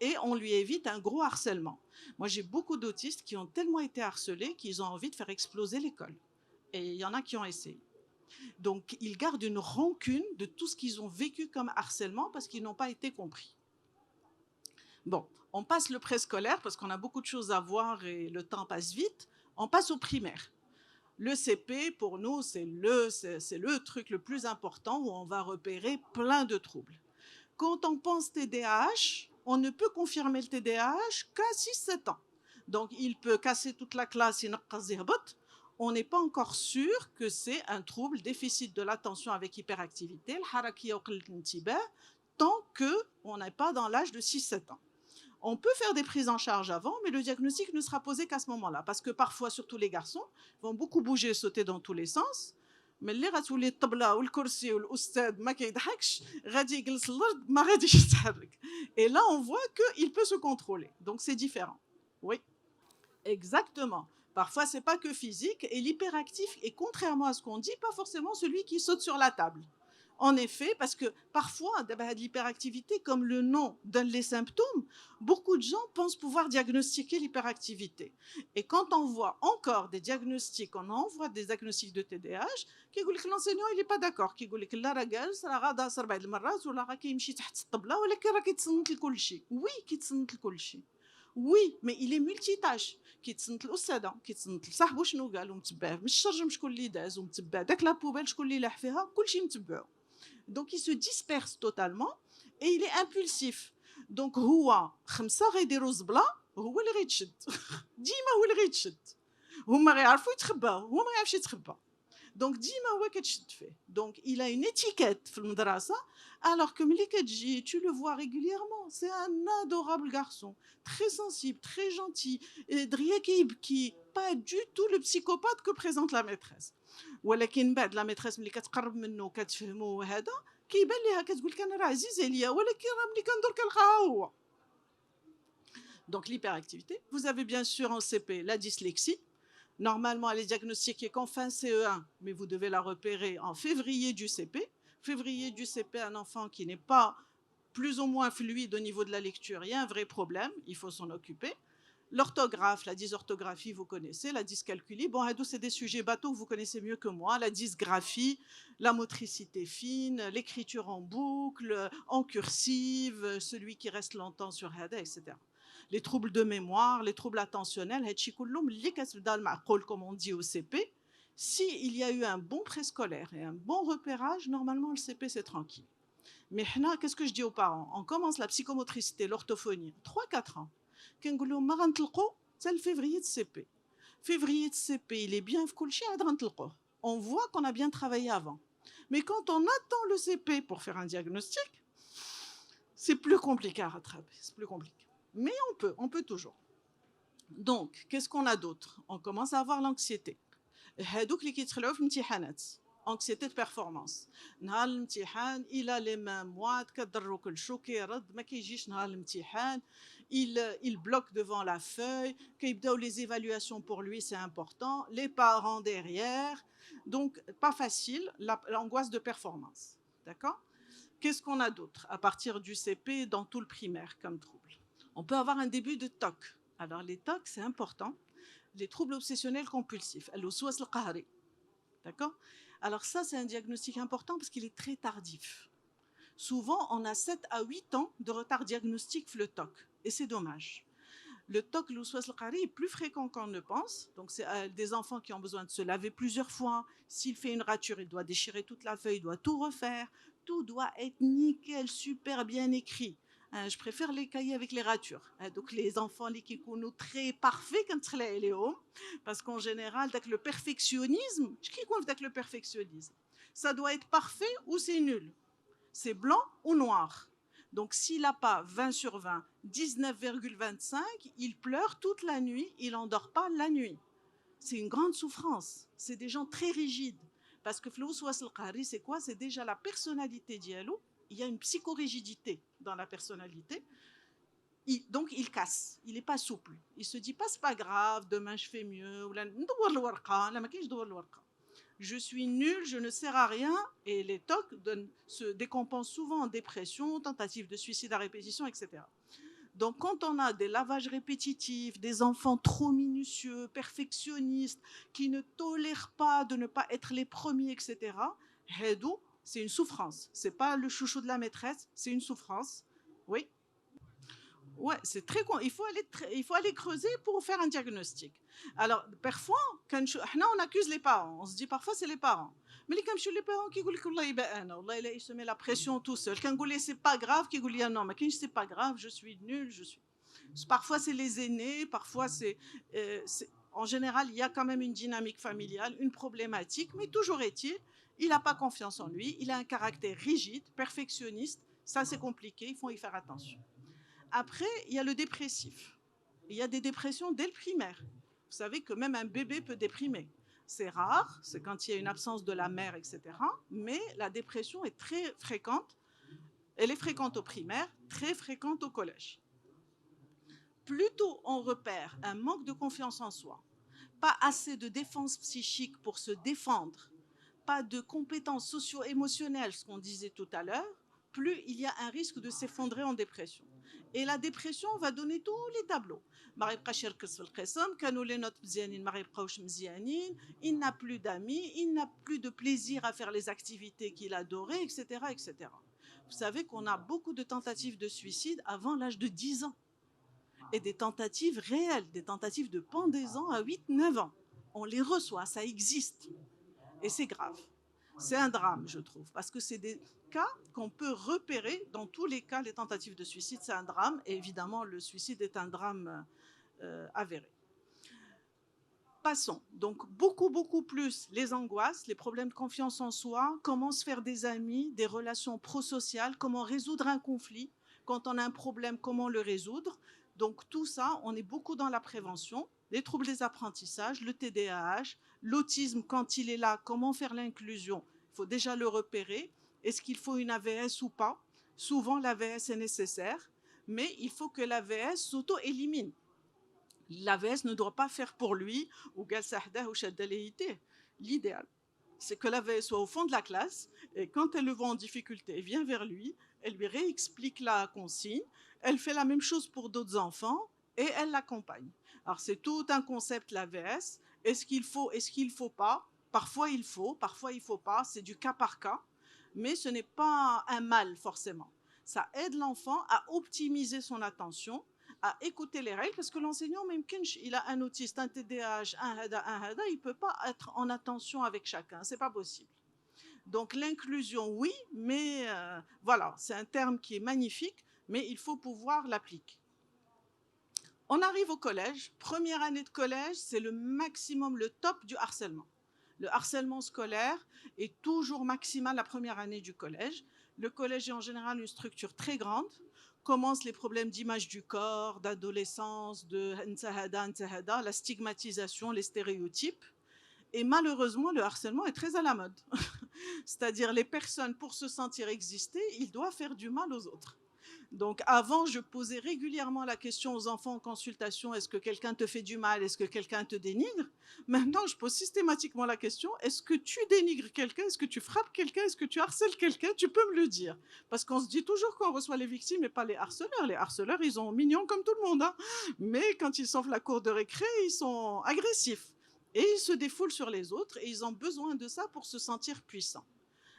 S1: Et on lui évite un gros harcèlement. Moi, j'ai beaucoup d'autistes qui ont tellement été harcelés qu'ils ont envie de faire exploser l'école. Et il y en a qui ont essayé. Donc, ils gardent une rancune de tout ce qu'ils ont vécu comme harcèlement parce qu'ils n'ont pas été compris. Bon, on passe le préscolaire parce qu'on a beaucoup de choses à voir et le temps passe vite. On passe au primaire. Le CP, pour nous, c'est le truc le plus important où on va repérer plein de troubles. Quand on pense TDAH, on ne peut confirmer le TDAH qu'à 6-7 ans. Donc, il peut casser toute la classe, on n'est pas encore sûr que c'est un trouble déficit de l'attention avec hyperactivité, tant qu'on n'est pas dans l'âge de 6-7 ans. On peut faire des prises en charge avant, mais le diagnostic ne sera posé qu'à ce moment-là, parce que parfois, surtout les garçons, vont beaucoup bouger et sauter dans tous les sens. Mais اللي غتولي الطبله والكرسي والاستاذ ما كيضحكش غادي يجلس الارض ما غاديش يتحرك. Et là on voit qu'il peut se contrôler. Donc c'est différent. Oui. Exactement. Parfois c'est pas que physique et l'hyperactif est, contrairement à ce qu'on dit, pas forcément celui qui saute sur la table. En effet, parce que parfois, l'hyperactivité, comme le nom donne les symptômes, beaucoup de gens pensent pouvoir diagnostiquer l'hyperactivité. Et quand on voit encore des diagnostics, on envoie des diagnostics de TDAH, l'enseignant il n'est pas d'accord. Oui, oui, mais il est multitâche. كيتصنت الاستاذه كيتصنت لصاحبو شنو قال ومتبعه من الشرجم شكون اللي داز ومتبع داك لابوبيل شكون اللي لاح فيها كلشي متبعو. Donc il se disperse totalement et il est impulsif. Donc هو خمسه غيديروا زبله هو اللي غيتشد ديما هو اللي غيتشد. هما غيعرفوا يتخباو هو ما يعرفش يتخبى. Donc ديما هو كتشد فيه. Donc il a une étiquette في المدرسه alors que ملي كتجي tu le vois régulièrement, c'est un adorable garçon, très sensible, très gentil, qui pas du tout le psychopathe que présente la maîtresse. ولكن بعد لا ميتريس ملي كتقرب منه وكتفهمو هذا كيبان ليها كتقول لك انا راه عزيز عليا ولكن راه ملي كندور كنلقاها هو. Donc l'hyperactivité. Vous avez bien sûr en CP la dyslexie. Normalement, elle est diagnostiquée qu'en fin CE1, mais vous devez la repérer en février du CP. Février du CP, un enfant qui n'est pas plus ou moins fluide au niveau de la lecture, il y a un vrai problème, il faut s'en occuper. L'orthographe, la dysorthographie, vous connaissez, la dyscalculie. Bon, c'est des sujets bateaux que vous connaissez mieux que moi. La dysgraphie, la motricité fine, l'écriture en boucle, en cursive, celui qui reste longtemps sur Hada, etc. Les troubles de mémoire, les troubles attentionnels, comme on dit au CP. S'il y a eu un bon préscolaire et un bon repérage, normalement, le CP, c'est tranquille. Mais qu'est-ce que je dis aux parents? On commence la psychomotricité, l'orthophonie, 3-4 ans. كنقول لهم ما غنطلقوا حتى الفيفريي de CP. Février de CP, il est bien on voit qu'on a bien travaillé avant. Mais quand on attend le CP pour faire un diagnostic, c'est plus compliqué à rattraper, c'est plus compliqué. Mais on peut toujours. Donc, qu'est-ce qu'on a d'autre? On commence à avoir l'anxiété. هادوك اللي كيدخلوا في الامتحانات. Anxiété de performance. نهار الامتحان الى لي مام مواد كضرو كل شو كيرد ما كيجيش نهار الامتحان. Il bloque devant la feuille, les évaluations pour lui c'est important, les parents derrière, donc pas facile, l'angoisse de performance, d'accord? Qu'est-ce qu'on a d'autre à partir du CP dans tout le primaire comme trouble? On peut avoir un début de TOC. Alors les TOC c'est important, les troubles obsessionnels compulsifs, الوسواس القهري, d'accord? Alors ça c'est un diagnostic important parce qu'il est très tardif. Souvent, on a 7 à 8 ans de retard diagnostique le TOC. Et c'est dommage. Le TOC, l'Ouswas al-Qari, est plus fréquent qu'on ne pense. Donc, c'est des enfants qui ont besoin de se laver plusieurs fois. S'il fait une rature, il doit déchirer toute la feuille, il doit tout refaire. Tout doit être nickel, super bien écrit. Je préfère les cahiers avec les ratures. Donc, les enfants, les kikounou, très parfaits quand ils sont parce qu'en général, le perfectionnisme, le perfectionnisme, ça doit être parfait ou c'est nul. C'est blanc ou noir. Donc, s'il n'a pas 20 sur 20, 19,25, il pleure toute la nuit, il n'endort pas la nuit. C'est une grande souffrance. C'est des gens très rigides. Parce que Flous al-Qari, c'est quoi? C'est déjà la personnalité d'Yalou. Il y a une psychorigidité dans la personnalité. Donc, il casse. Il n'est pas souple. Il se dit pas, c'est pas grave, demain je fais mieux. Je suis nul, je ne sers à rien, et les TOC se décompensent souvent en dépression, tentative de suicide à répétition, etc. Donc, quand on a des lavages répétitifs, des enfants trop minutieux, perfectionnistes, qui ne tolèrent pas de ne pas être les premiers, etc., c'est une souffrance. Ce n'est pas le chouchou de la maîtresse, c'est une souffrance. Oui. Ouais, c'est très il faut aller creuser pour faire un diagnostic. Alors parfois quand on accuse les parents, on se dit parfois c'est les parents. Mais comme les parents qui disent والله يبقى والله il se met la pression tout seul. Quand on dit c'est pas grave, qui dit non, mais quand c'est pas grave, je suis nul, je suis. Parfois c'est les aînés, parfois en général, il y a quand même une dynamique familiale, une problématique, mais toujours est-il, il n'a pas confiance en lui, il a un caractère rigide, perfectionniste, ça c'est compliqué, il faut y faire attention. Après, il y a le dépressif. Il y a des dépressions dès le primaire. Vous savez que même un bébé peut déprimer. C'est rare, c'est quand il y a une absence de la mère, etc. Mais la dépression est très fréquente. Elle est fréquente au primaire, très fréquente au collège. Plus tôt on repère un manque de confiance en soi, pas assez de défense psychique pour se défendre, pas de compétences socio-émotionnelles, ce qu'on disait tout à l'heure, plus il y a un risque de s'effondrer en dépression. Et la dépression va donner tous les tableaux. Il n'a plus d'amis, il n'a plus de plaisir à faire les activités qu'il adorait, etc., etc. Vous savez qu'on a beaucoup de tentatives de suicide avant l'âge de 10 ans. Et des tentatives réelles, des tentatives de pendaison à 8-9 ans. On les reçoit, ça existe. Et c'est grave. C'est un drame, je trouve, parce que c'est des cas qu'on peut repérer. Dans tous les cas, les tentatives de suicide, c'est un drame. Et évidemment, le suicide est un drame avéré. Passons. Donc, beaucoup plus les angoisses, les problèmes de confiance en soi, comment se faire des amis, des relations prosociales, comment résoudre un conflit. Quand on a un problème, comment le résoudre. Donc, tout ça, on est beaucoup dans la prévention. Les troubles des apprentissages, le TDAH, l'autisme, quand il est là, comment faire l'inclusion? Il faut déjà le repérer. Est-ce qu'il faut une AVS ou pas? Souvent, l'AVS est nécessaire, mais il faut que l'AVS s'auto-élimine. L'AVS ne doit pas faire pour lui ou l'idéal. C'est que l'AVS soit au fond de la classe et quand elle le voit en difficulté, elle vient vers lui, elle lui réexplique la consigne, elle fait la même chose pour d'autres enfants et elle l'accompagne. Alors c'est tout un concept l'AVS. Est-ce qu'il faut pas? Parfois il faut pas, c'est du cas par cas, mais ce n'est pas un mal forcément. Ça aide l'enfant à optimiser son attention, à écouter les règles, parce que l'enseignant, même il a un autiste, un TDAH, un hada, il ne peut pas être en attention avec chacun, c'est pas possible. Donc l'inclusion, oui, mais voilà, c'est un terme qui est magnifique, mais il faut pouvoir l'appliquer. On arrive au collège. Première année de collège, c'est le maximum, le top du harcèlement. Le harcèlement scolaire est toujours maximal la première année du collège. Le collège est en général une structure très grande. Commencent les problèmes d'image du corps, d'adolescence, de la stigmatisation, les stéréotypes. Et malheureusement, le harcèlement est très à la mode. C'est-à-dire les personnes, pour se sentir exister, ils doivent faire du mal aux autres. Donc avant, je posais régulièrement la question aux enfants en consultation, est-ce que quelqu'un te fait du mal? Est-ce que quelqu'un te dénigre? Maintenant, je pose systématiquement la question, est-ce que tu dénigres quelqu'un? Est-ce que tu frappes quelqu'un? Est-ce que tu harcèles quelqu'un? Tu peux me le dire. Parce qu'on se dit toujours qu'on reçoit les victimes et pas les harceleurs. Les harceleurs, ils sont mignons comme tout le monde. Hein. Mais quand ils sortent la cour de récré, ils sont agressifs. Et ils se défoulent sur les autres et ils ont besoin de ça pour se sentir puissants.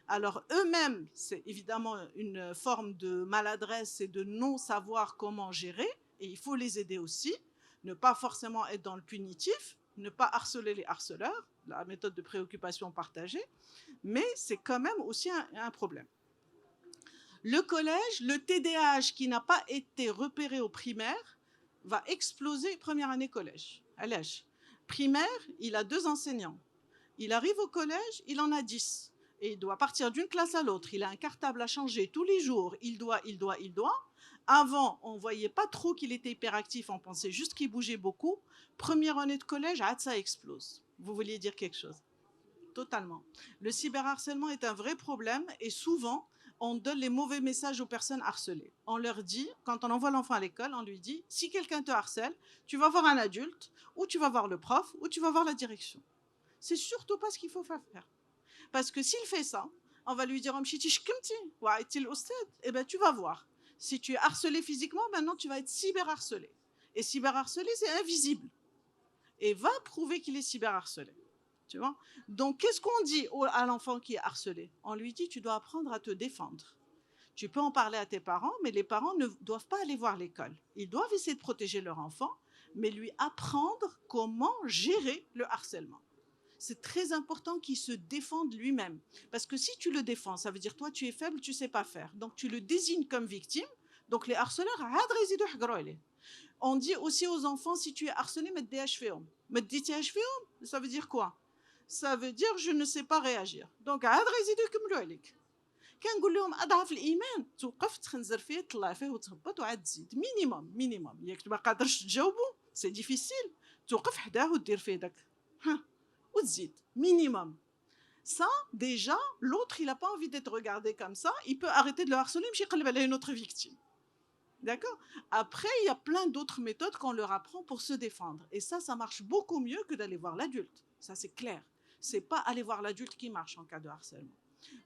S1: Alors eux-mêmes, c'est évidemment une forme de maladresse et de non savoir comment gérer, et il faut les aider aussi, ne pas forcément être dans le punitif, ne pas harceler les harceleurs, la méthode de préoccupation partagée, mais c'est quand même aussi un problème. Le collège, le TDAH qui n'a pas été repéré au primaire va exploser première année collège. À l'âge primaire, il a 2 enseignants. Il arrive au collège, il en a 10. Et il doit partir d'une classe à l'autre. Il a un cartable à changer tous les jours. Il doit. Avant, on ne voyait pas trop qu'il était hyperactif, on pensait juste qu'il bougeait beaucoup. Première année de collège, ça explose. Vous vouliez dire quelque chose? Totalement. Le cyberharcèlement est un vrai problème et souvent, on donne les mauvais messages aux personnes harcelées. On leur dit, quand on envoie l'enfant à l'école, on lui dit, si quelqu'un te harcèle, tu vas voir un adulte, ou tu vas voir le prof, ou tu vas voir la direction. C'est surtout pas ce qu'il faut faire. Parce que s'il fait ça, on va lui dire, eh ben, tu vas voir. Si tu es harcelé physiquement, maintenant tu vas être cyberharcelé. Et cyberharcelé, c'est invisible. Et va prouver qu'il est cyberharcelé. Tu vois? Donc, qu'est-ce qu'on dit à l'enfant qui est harcelé? On lui dit, tu dois apprendre à te défendre. Tu peux en parler à tes parents, mais les parents ne doivent pas aller voir l'école. Ils doivent essayer de protéger leur enfant, mais lui apprendre comment gérer le harcèlement. C'est très important qu'il se défende lui-même. Parce que si tu le défends, ça veut dire toi, tu es faible, tu ne sais pas faire. Donc, tu le désignes comme victime. Donc, les harceleurs, on dit aussi aux enfants, si tu es harcelé, ça veut dire quoi? Ça veut dire je ne sais pas réagir. Donc, كنقول لهم اضعف الايمان توقف تخنزر فيه تطلع فيه وتهبط وعاد تزيد مينيموم ياك ما قادرش تجاوبو سي ديفيسيل توقف حداه ودير فيه داك وتزيد minimum. Ça, déjà, l'autre, il n'a pas envie d'être regardé comme ça, il peut arrêter de le harceler, mais il y a une autre victime. D'accord? Après, il y a plein d'autres méthodes qu'on leur apprend pour se défendre. Et ça marche beaucoup mieux que d'aller voir l'adulte. Ça, c'est clair. C'est pas aller voir l'adulte qui marche en cas de harcèlement.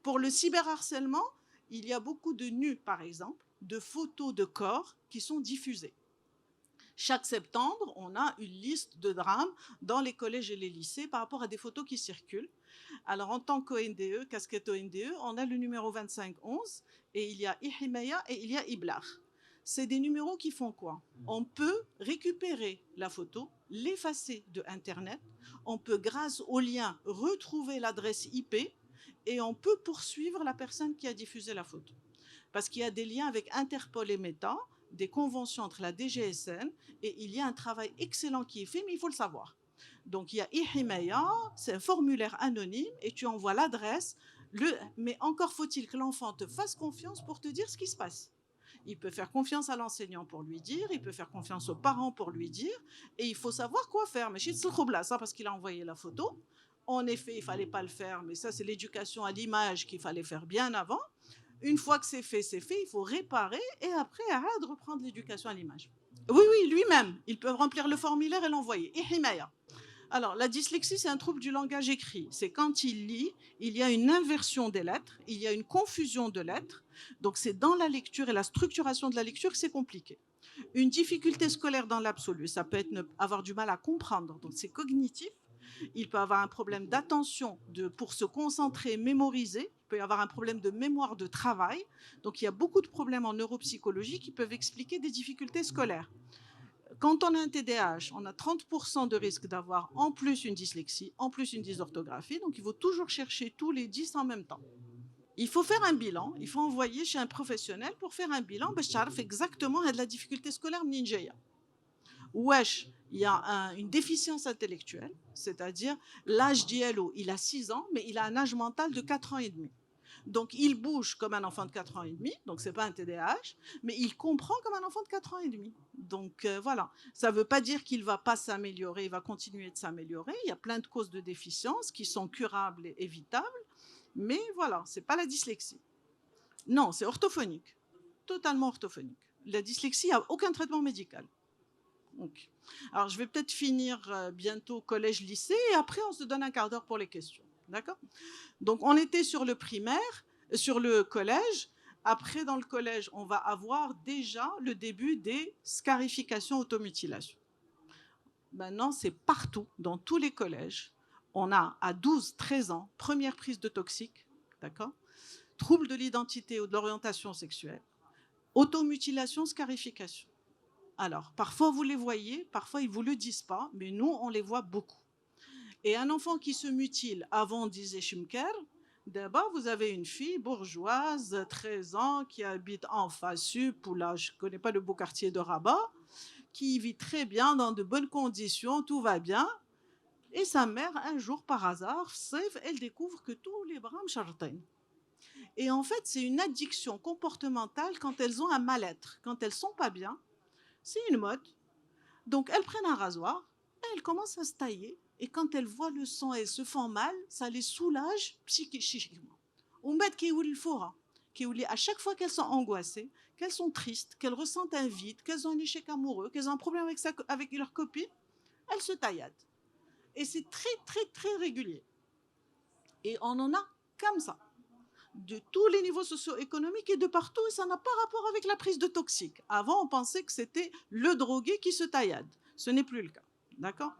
S1: Pour le cyberharcèlement, il y a beaucoup de nus, par exemple, de photos de corps qui sont diffusées. Chaque septembre, on a une liste de drames dans les collèges et les lycées par rapport à des photos qui circulent. Alors, en tant qu'ONDE, casquette ONDE, on a le numéro 2511 et il y a Ihimaya et il y a Iblar. C'est des numéros qui font quoi? On peut récupérer la photo, l'effacer de Internet, on peut, grâce au lien, retrouver l'adresse IP et on peut poursuivre la personne qui a diffusé la photo. Parce qu'il y a des liens avec Interpol et Meta, des conventions entre la DGSN, et il y a un travail excellent qui est fait, mais il faut le savoir. Donc, il y a Ihimaya, c'est un formulaire anonyme, et tu envoies l'adresse, mais encore faut-il que l'enfant te fasse confiance pour te dire ce qui se passe. Il peut faire confiance à l'enseignant pour lui dire, il peut faire confiance aux parents pour lui dire, et il faut savoir quoi faire. Mais chez Tsoukhobla, ça parce qu'il a envoyé la photo. En effet, il ne fallait pas le faire, mais ça, c'est l'éducation à l'image qu'il fallait faire bien avant. Une fois que c'est fait, il faut réparer et après, arrête de reprendre l'éducation à l'image. Oui, lui-même, il peut remplir le formulaire et l'envoyer. Ihimaya. Alors, la dyslexie, c'est un trouble du langage écrit. C'est quand il lit, il y a une inversion des lettres, il y a une confusion de lettres. Donc, c'est dans la lecture et la structuration de la lecture que c'est compliqué. Une difficulté scolaire dans l'absolu, ça peut être avoir du mal à comprendre, donc c'est cognitif. Il peut avoir un problème d'attention pour se concentrer, mémoriser. Il peut y avoir un problème de mémoire de travail. Donc, il y a beaucoup de problèmes en neuropsychologie qui peuvent expliquer des difficultés scolaires. Quand on a un TDAH, on a 30% de risque d'avoir en plus une dyslexie, en plus une dysorthographie. Donc, il faut toujours chercher tous les 10 en même temps. Il faut faire un bilan, il faut envoyer chez un professionnel pour faire un bilan. Je sais exactement la difficulté scolaire ninja. Wesh, il y a une déficience intellectuelle, c'est-à-dire l'âge d'ILO, il a 6 ans, mais il a un âge mental de 4 ans et demi. Donc, il bouge comme un enfant de 4 ans et demi, donc ce n'est pas un TDAH, mais il comprend comme un enfant de 4 ans et demi. Donc, voilà, ça ne veut pas dire qu'il ne va pas s'améliorer, il va continuer de s'améliorer. Il y a plein de causes de déficience qui sont curables et évitables, mais voilà, ce n'est pas la dyslexie. Non, c'est orthophonique, totalement orthophonique. La dyslexie, il n'y a aucun traitement médical. Donc, alors, je vais peut-être finir bientôt collège-lycée et après, on se donne un quart d'heure pour les questions. D'accord? Donc, on était sur le primaire, sur le collège. Après, dans le collège, on va avoir déjà le début des scarifications, automutilations. Maintenant, c'est partout, dans tous les collèges. On a à 12-13 ans, première prise de toxiques, d'accord? Trouble de l'identité ou de l'orientation sexuelle, automutilation, scarification. Alors, parfois vous les voyez, parfois ils ne vous le disent pas, mais nous, on les voit beaucoup. Et un enfant qui se mutile avant, disait Schimker, d'abord vous avez une fille bourgeoise, 13 ans, qui habite en Fassup, ou là, je ne connais pas le beau quartier de Rabat, qui vit très bien, dans de bonnes conditions, tout va bien. Et sa mère, un jour, par hasard, elle découvre que tous les bras mchartin. Et en fait, c'est une addiction comportementale quand elles ont un mal-être, quand elles ne sont pas bien. C'est une mode. Donc, elles prennent un rasoir, et elles commencent à se tailler. Et quand elles voient le sang et elles se font mal, ça les soulage psychiquement. À chaque fois qu'elles sont angoissées, qu'elles sont tristes, qu'elles ressentent un vide, qu'elles ont un échec amoureux, qu'elles ont un problème avec leur copine, elles se tailladent. Et c'est très, très, très régulier. Et on en a comme ça, de tous les niveaux socio-économiques et de partout, et ça n'a pas rapport avec la prise de toxiques. Avant, on pensait que c'était le drogué qui se taillade. Ce n'est plus le cas. D'accord?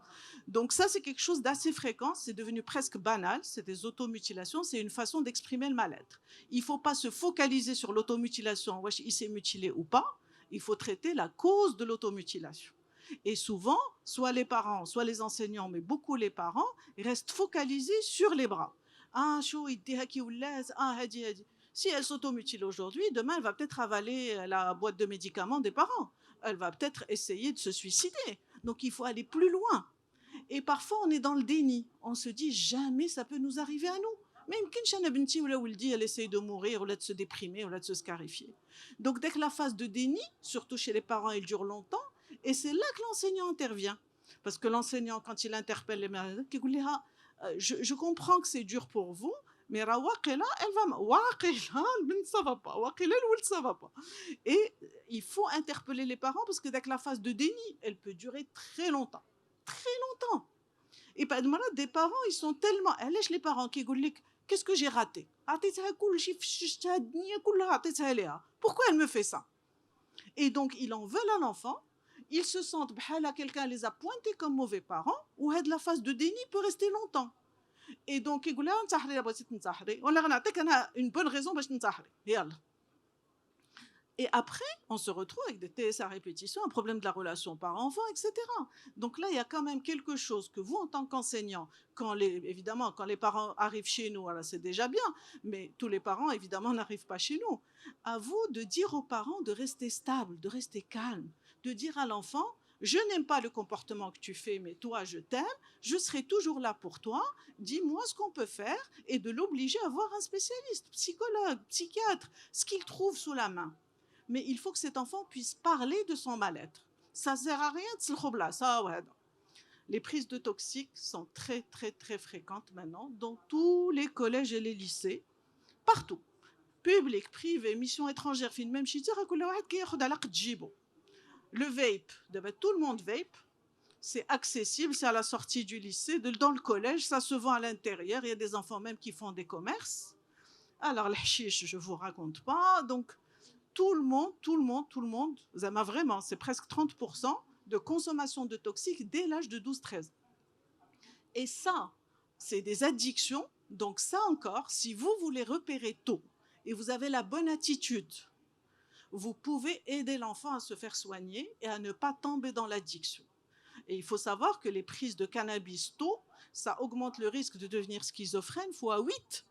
S1: Donc ça, c'est quelque chose d'assez fréquent, c'est devenu presque banal, c'est des automutilations, c'est une façon d'exprimer le mal-être. Il ne faut pas se focaliser sur l'automutilation, il s'est mutilé ou pas, il faut traiter la cause de l'automutilation. Et souvent, soit les parents, soit les enseignants, mais beaucoup les parents, restent focalisés sur les bras. Ah, chou, si elle s'automutile aujourd'hui, demain, elle va peut-être avaler la boîte de médicaments des parents. Elle va peut-être essayer de se suicider. Donc, il faut aller plus loin. Et parfois, on est dans le déni. On se dit, jamais ça peut nous arriver à nous. Mais elle essaye de mourir, ou de se déprimer, ou de se scarifier. Donc, dès que la phase de déni, surtout chez les parents, elle dure longtemps, et c'est là que l'enseignant intervient. Parce que l'enseignant, quand il interpelle les mères, je comprends que c'est dur pour vous, mais elle ça va pas, ça va pas. Et il faut interpeller les parents parce que dès que la phase de déni, elle peut durer très longtemps. Très longtemps. Et pas de malade, des parents, ils sont tellement. Allez, les parents qui disent qu'est-ce que j'ai raté? Pourquoi elle me fait ça? Et donc, ils en veulent à l'enfant. Ils se sentent, quelqu'un les a pointés comme mauvais parents, ou la phase de déni peut rester longtemps. Et donc, ils disent, une bonne raison pour t'entahri. Et après, on se retrouve avec des TS à répétition, un problème de la relation parent-enfant, etc. Donc là, il y a quand même quelque chose que vous, en tant qu'enseignant, évidemment, quand les parents arrivent chez nous, alors c'est déjà bien, mais tous les parents, évidemment, n'arrivent pas chez nous. À vous de dire aux parents de rester stable, de rester calme, de dire à l'enfant, je n'aime pas le comportement que tu fais, mais toi, je t'aime, je serai toujours là pour toi, dis-moi ce qu'on peut faire, et de l'obliger à voir un spécialiste, psychologue, psychiatre, ce qu'il trouve sous la main. Mais il faut que cet enfant puisse parler de son mal-être. Ça ne sert à rien de se le ça, ouais. Les prises de toxiques sont très, très, très fréquentes maintenant dans tous les collèges et les lycées, partout. Public, privé, mission étrangère, film, même si le vape, tout le monde vape, c'est accessible, c'est à la sortie du lycée, dans le collège, ça se vend à l'intérieur, il y a des enfants même qui font des commerces. Alors, le hashish, je ne vous raconte pas, donc tout le monde, vraiment, c'est presque 30% de consommation de toxiques dès l'âge de 12-13. Et ça, c'est des addictions. Donc ça encore, si vous voulez repérer tôt et vous avez la bonne attitude, vous pouvez aider l'enfant à se faire soigner et à ne pas tomber dans l'addiction. Et il faut savoir que les prises de cannabis tôt, ça augmente le risque de devenir schizophrène fois 8.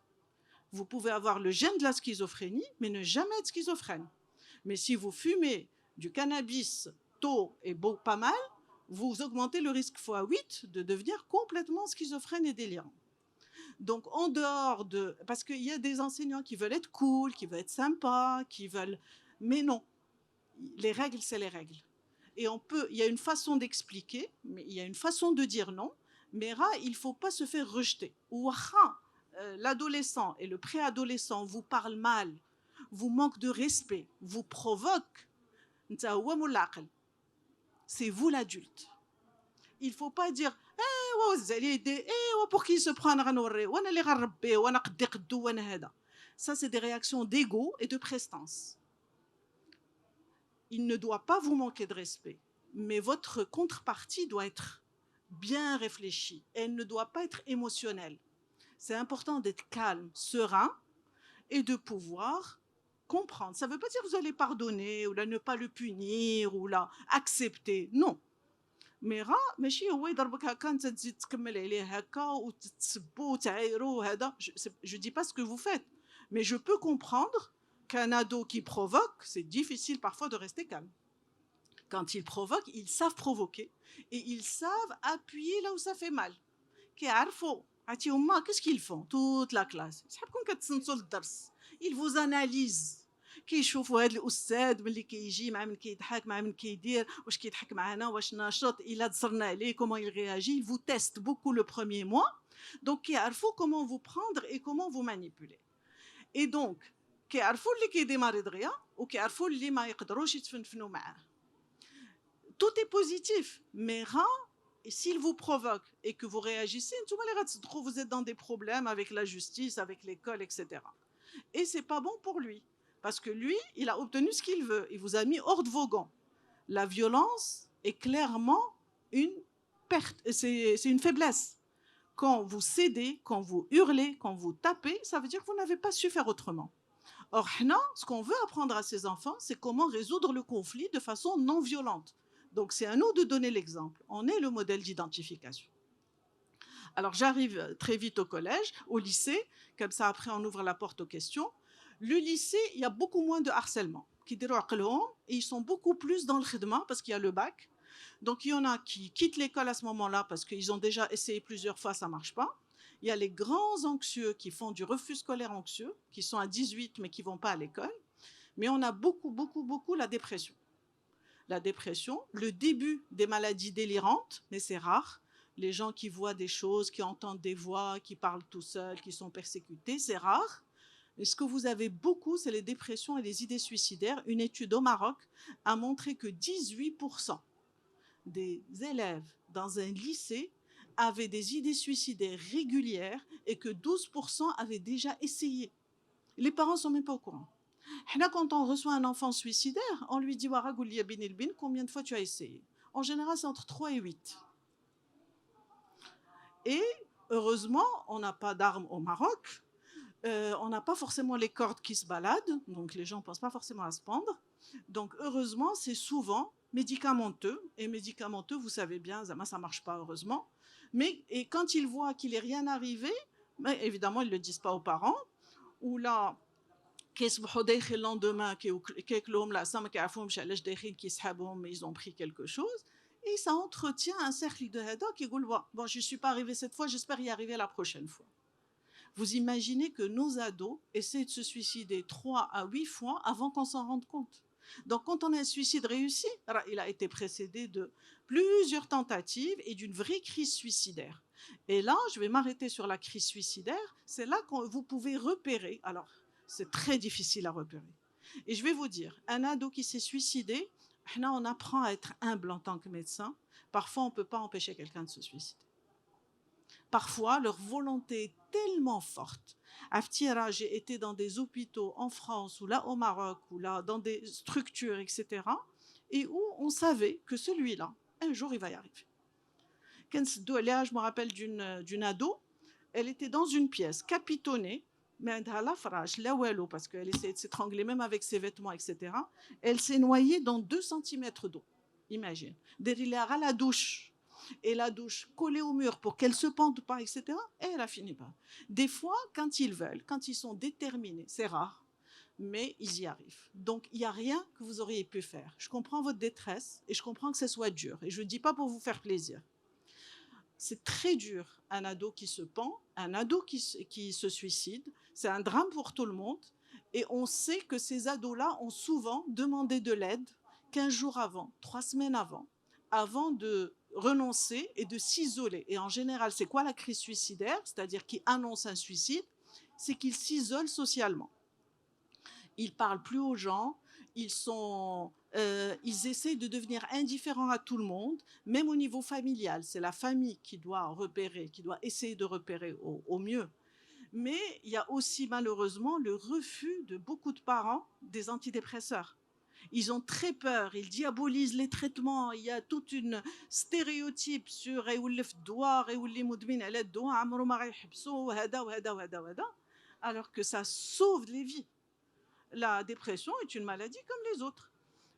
S1: Vous pouvez avoir le gène de la schizophrénie, mais ne jamais être schizophrène. Mais si vous fumez du cannabis tôt et pas mal, vous augmentez le risque fois 8 de devenir complètement schizophrène et délirant. Donc, en dehors de... Parce qu'il y a des enseignants qui veulent être cool, qui veulent être sympas, qui veulent... Mais non, les règles, c'est les règles. Et il y a une façon d'expliquer, mais il y a une façon de dire non, mais il ne faut pas se faire rejeter. Ou l'adolescent et le préadolescent vous parlent mal, vous manquent de respect, vous provoquent, c'est vous l'adulte. Il ne faut pas dire pour qui se prendre. Ça, c'est des réactions d'ego et de prestance. Il ne doit pas vous manquer de respect, mais votre contrepartie doit être bien réfléchie. Elle ne doit pas être émotionnelle. C'est important d'être calme, serein et de pouvoir comprendre. Ça ne veut pas dire que vous allez pardonner ou là, ne pas le punir ou là, accepter. Non. Mais راه ماشي هو يضربك هكا انت تزيد تكمل عليه هكا وتتسبوا وتعايروا هذا. Je dis pas ce que vous faites, mais je peux comprendre qu'un ado qui provoque, c'est difficile parfois de rester calme. Quand ils provoquent, ils savent provoquer et ils savent appuyer là où ça fait mal. كيعرفوا عرفتي هما qu'est-ce qu'ils font toute la classe صحابكم كتصنتوا للدرس. Ils vous analysent. كيشوفوا هذا الاستاذ ملي كيجي مع من كيضحك مع من كيدير واش كيضحك معنا واش ناشط الا تصرنا عليه comment il réagit. Ils vous testent beaucoup le premier mois, donc كيعرفوا comment vous prendre et comment vous manipuler. Et donc كيعرفوا اللي كيديماري دغيا وكيعرفوا اللي ما يقدروش يتفنفنوا معاه. Tout est positif, mais s'il vous provoque et que vous réagissez, vous êtes dans des problèmes avec la justice, avec l'école, etc. Et c'est pas bon pour lui, parce que lui, il a obtenu ce qu'il veut. Il vous a mis hors de vos gants. La violence est clairement une perte, c'est une faiblesse. Quand vous cédez, quand vous hurlez, quand vous tapez, ça veut dire que vous n'avez pas su faire autrement. Or, ce qu'on veut apprendre à ces enfants, c'est comment résoudre le conflit de façon non violente. Donc, c'est à nous de donner l'exemple. On est le modèle d'identification. Alors, j'arrive très vite au collège, au lycée. Comme ça, après, on ouvre la porte aux questions. Le lycée, il y a beaucoup moins de harcèlement. Et ils sont beaucoup plus dans le khidma parce qu'il y a le bac. Donc, il y en a qui quittent l'école à ce moment-là parce qu'ils ont déjà essayé plusieurs fois, ça ne marche pas. Il y a les grands anxieux qui font du refus scolaire anxieux, qui sont à 18 mais qui ne vont pas à l'école. Mais on a beaucoup la dépression. La dépression, le début des maladies délirantes, mais c'est rare. Les gens qui voient des choses, qui entendent des voix, qui parlent tout seuls, qui sont persécutés, c'est rare. Et ce que vous avez beaucoup, c'est les dépressions et les idées suicidaires. Une étude au Maroc a montré que 18% des élèves dans un lycée avaient des idées suicidaires régulières et que 12% avaient déjà essayé. Les parents ne sont même pas au courant. Quand on reçoit un enfant suicidaire, on lui dit combien de fois tu as essayé. En général, c'est entre 3 et 8. Et heureusement, on n'a pas d'armes au Maroc. On n'a pas forcément les cordes qui se baladent, donc les gens ne pensent pas forcément à se pendre. Donc heureusement, c'est souvent médicamenteux. Et médicamenteux, vous savez bien, ça ne marche pas heureusement. Et quand ils voient qu'il n'est rien arrivé, mais évidemment, ils ne le disent pas aux parents. Ou là, كيصبحوا دايخين لندوما كياكلوهم لا ما كيعرفوهمش علاش دايخين كيسحابهم ils ont pris quelque chose et ça entretient un cercle de هذا كيقول bon je suis pas arrivé cette fois, j'espère y arriver la prochaine fois. Vous imaginez que nos ados essaient de se suicider 3 à 8 fois avant qu'on s'en rende compte. Donc quand on a un suicide réussi, il a été précédé de plusieurs tentatives et d'une vraie crise suicidaire. Et là, je vais m'arrêter sur la crise suicidaire, c'est là que vous pouvez repérer. Alors c'est très difficile à repérer. Et je vais vous dire, un ado qui s'est suicidé, on apprend à être humble en tant que médecin. Parfois, on ne peut pas empêcher quelqu'un de se suicider. Parfois, leur volonté est tellement forte. Aftira, j'ai été dans des hôpitaux en France ou là au Maroc ou là dans des structures, etc. Et où on savait que celui-là, un jour, il va y arriver. Je me rappelle d'une ado, elle était dans une pièce capitonnée, mais parce qu'elle essayait de s'étrangler même avec ses vêtements, etc. Elle s'est noyée dans 2 cm d'eau. Imagine. Derrière à la douche. Et la douche collée au mur pour qu'elle ne se pende pas, etc. Et elle a fini par. Des fois, quand ils veulent, quand ils sont déterminés, c'est rare, mais ils y arrivent. Donc, il n'y a rien que vous auriez pu faire. Je comprends votre détresse et je comprends que ce soit dur. Et je ne dis pas pour vous faire plaisir. C'est très dur, un ado qui se pend, un ado qui se suicide. C'est un drame pour tout le monde. Et on sait que ces ados-là ont souvent demandé de l'aide 15 jours avant, 3 semaines avant de renoncer et de s'isoler. Et en général, c'est quoi la crise suicidaire? C'est-à-dire qu'ils annoncent un suicide, c'est qu'ils s'isolent socialement. Ils ne parlent plus aux gens, ils essaient de devenir indifférents à tout le monde, même au niveau familial. C'est la famille qui doit repérer, qui doit essayer de repérer au mieux. Mais il y a aussi malheureusement le refus de beaucoup de parents des antidépresseurs. Ils ont très peur, ils diabolisent les traitements, il y a toute une stéréotype sur alors que ça sauve les vies. La dépression est une maladie comme les autres.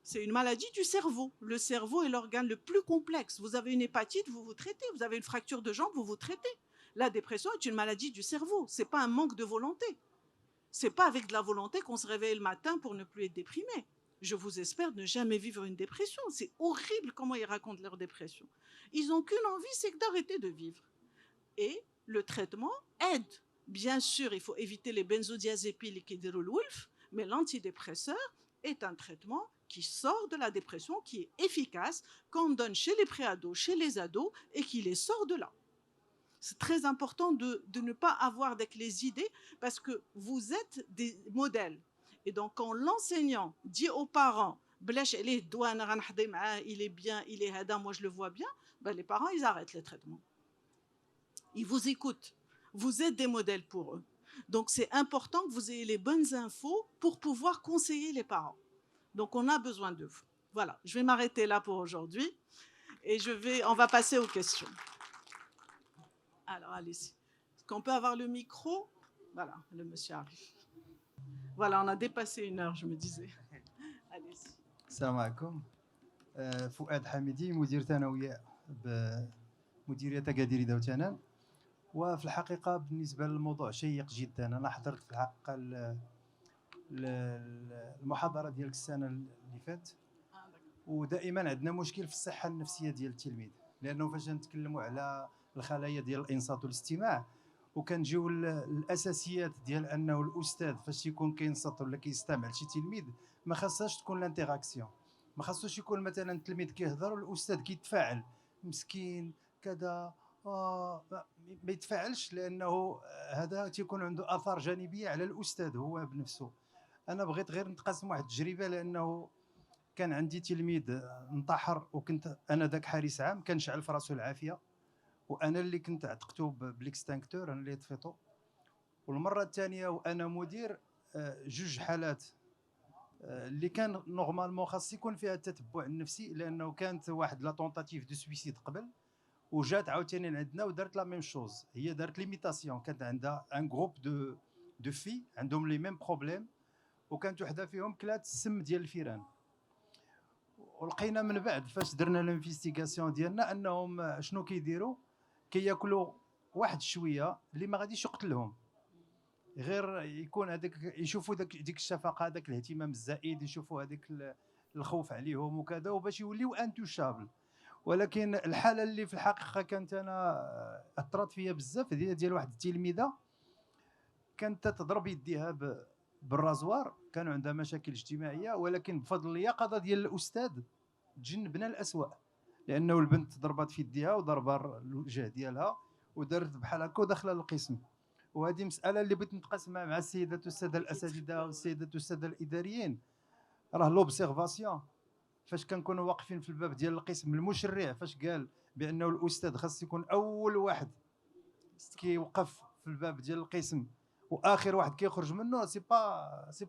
S1: C'est une maladie du cerveau. Le cerveau est l'organe le plus complexe. Vous avez une hépatite, vous vous traitez. Vous avez une fracture de jambe, vous vous traitez. La dépression est une maladie du cerveau. Ce n'est pas un manque de volonté. Ce n'est pas avec de la volonté qu'on se réveille le matin pour ne plus être déprimé. Je vous espère ne jamais vivre une dépression. C'est horrible comment ils racontent leur dépression. Ils n'ont qu'une envie, c'est d'arrêter de vivre. Et le traitement aide. Bien sûr, il faut éviter les benzodiazépines qui déroulent Wolf, mais l'antidépresseur est un traitement qui sort de la dépression, qui est efficace, qu'on donne chez les préados, chez les ados, et qui les sort de là. C'est très important de ne pas avoir avec les idées, parce que vous êtes des modèles. Et donc, quand l'enseignant dit aux parents, il est bien, il est hada, moi je le vois bien, ben les parents, ils arrêtent les traitements. Ils vous écoutent. Vous êtes des modèles pour eux. Donc, c'est important que vous ayez les bonnes infos pour pouvoir conseiller les parents. Donc, on a besoin de vous. Voilà, je vais m'arrêter là pour aujourd'hui et on va passer aux questions. Alors, allez-y. Est-ce qu'on peut avoir le micro? Voilà, le monsieur arrive. Voilà, on a dépassé 1 heure, je me disais. Allez-y.
S2: السلام عليكم. فؤاد حميدي مدير ثانويه بمديريه اكادير دوتنان. وفي الحقيقه بالنسبه للموضوع شيق جدا. انا حضرت في الحقيقه المحاضره ديالك السنه اللي فات، ودائما عندنا مشكل في الصحه النفسيه ديال التلميذ، لانه فاش نتكلموا على الخلايا ديال الانصات والاستماع وكنجيو الاساسيات ديال انه الاستاذ فاش يكون كينصت ولا كيستمع لشي تلميذ ما خاصهاش تكون لانتيراكسيون، ما خاصوش يكون مثلا التلميذ كيهضر والاستاذ كيتفاعل مسكين كذا ما يتفاعلش، لانه هذا تيكون عنده اثار جانبيه على الاستاذ هو بنفسه. انا بغيت غير نتقاسم واحد التجربه، لانه كان عندي تلميذ انتحر وكنت انا ذاك حارس عام، كان شعل في راسو العافيه وانا اللي كنت عتقته بالاكستانكتور، انا اللي طفيتو. والمره الثانيه وانا مدير جوج حالات اللي كان نورمالمون خاص يكون فيها التتبع النفسي، لانه كانت واحد لا طونطاتيف دو سويسيد قبل وجات عاوتاني عندنا ودارت لا ميم شوز، هي دارت ليميتاسيون. كانت عندها ان جروب دو في عندهم لي ميم بروبليم، وكانت وحده فيهم كلات السم ديال الفيران. ولقينا من بعد فاش درنا الانفستيغاسيون ديالنا انهم شنو كيديروا، كياكلوا واحد شويه اللي ما غاديش يقتلهم، غير يكون هذاك يشوفوا ديك الشفقه، هذاك الاهتمام الزائد، يشوفوا هذاك الخوف عليهم وكذا، وباش يوليو انتوشابل. ولكن الحاله اللي في الحقيقه كانت انا اثرت فيا بزاف ديال واحد التلميذه كانت تضرب يديها بالرازوار، كانوا عندها مشاكل اجتماعيه، ولكن بفضل اليقظه ديال الاستاذ تجنبنا الاسوأ، لانه البنت ضربت في يديها وضربها الوجه ديالها ودارت بحال هكا وداخله للقسم. وهذه مساله اللي بغيت نتقاسمها مع السيدات والساده الاساتذه والسيدات والساده الاداريين. راه لوبسيرفاسيون فاش كنكونوا واقفين في الباب ديال القسم، المشرع فاش قال بانه الاستاذ خاص يكون اول واحد كيوقف في الباب ديال القسم واخر واحد كيخرج منه، سي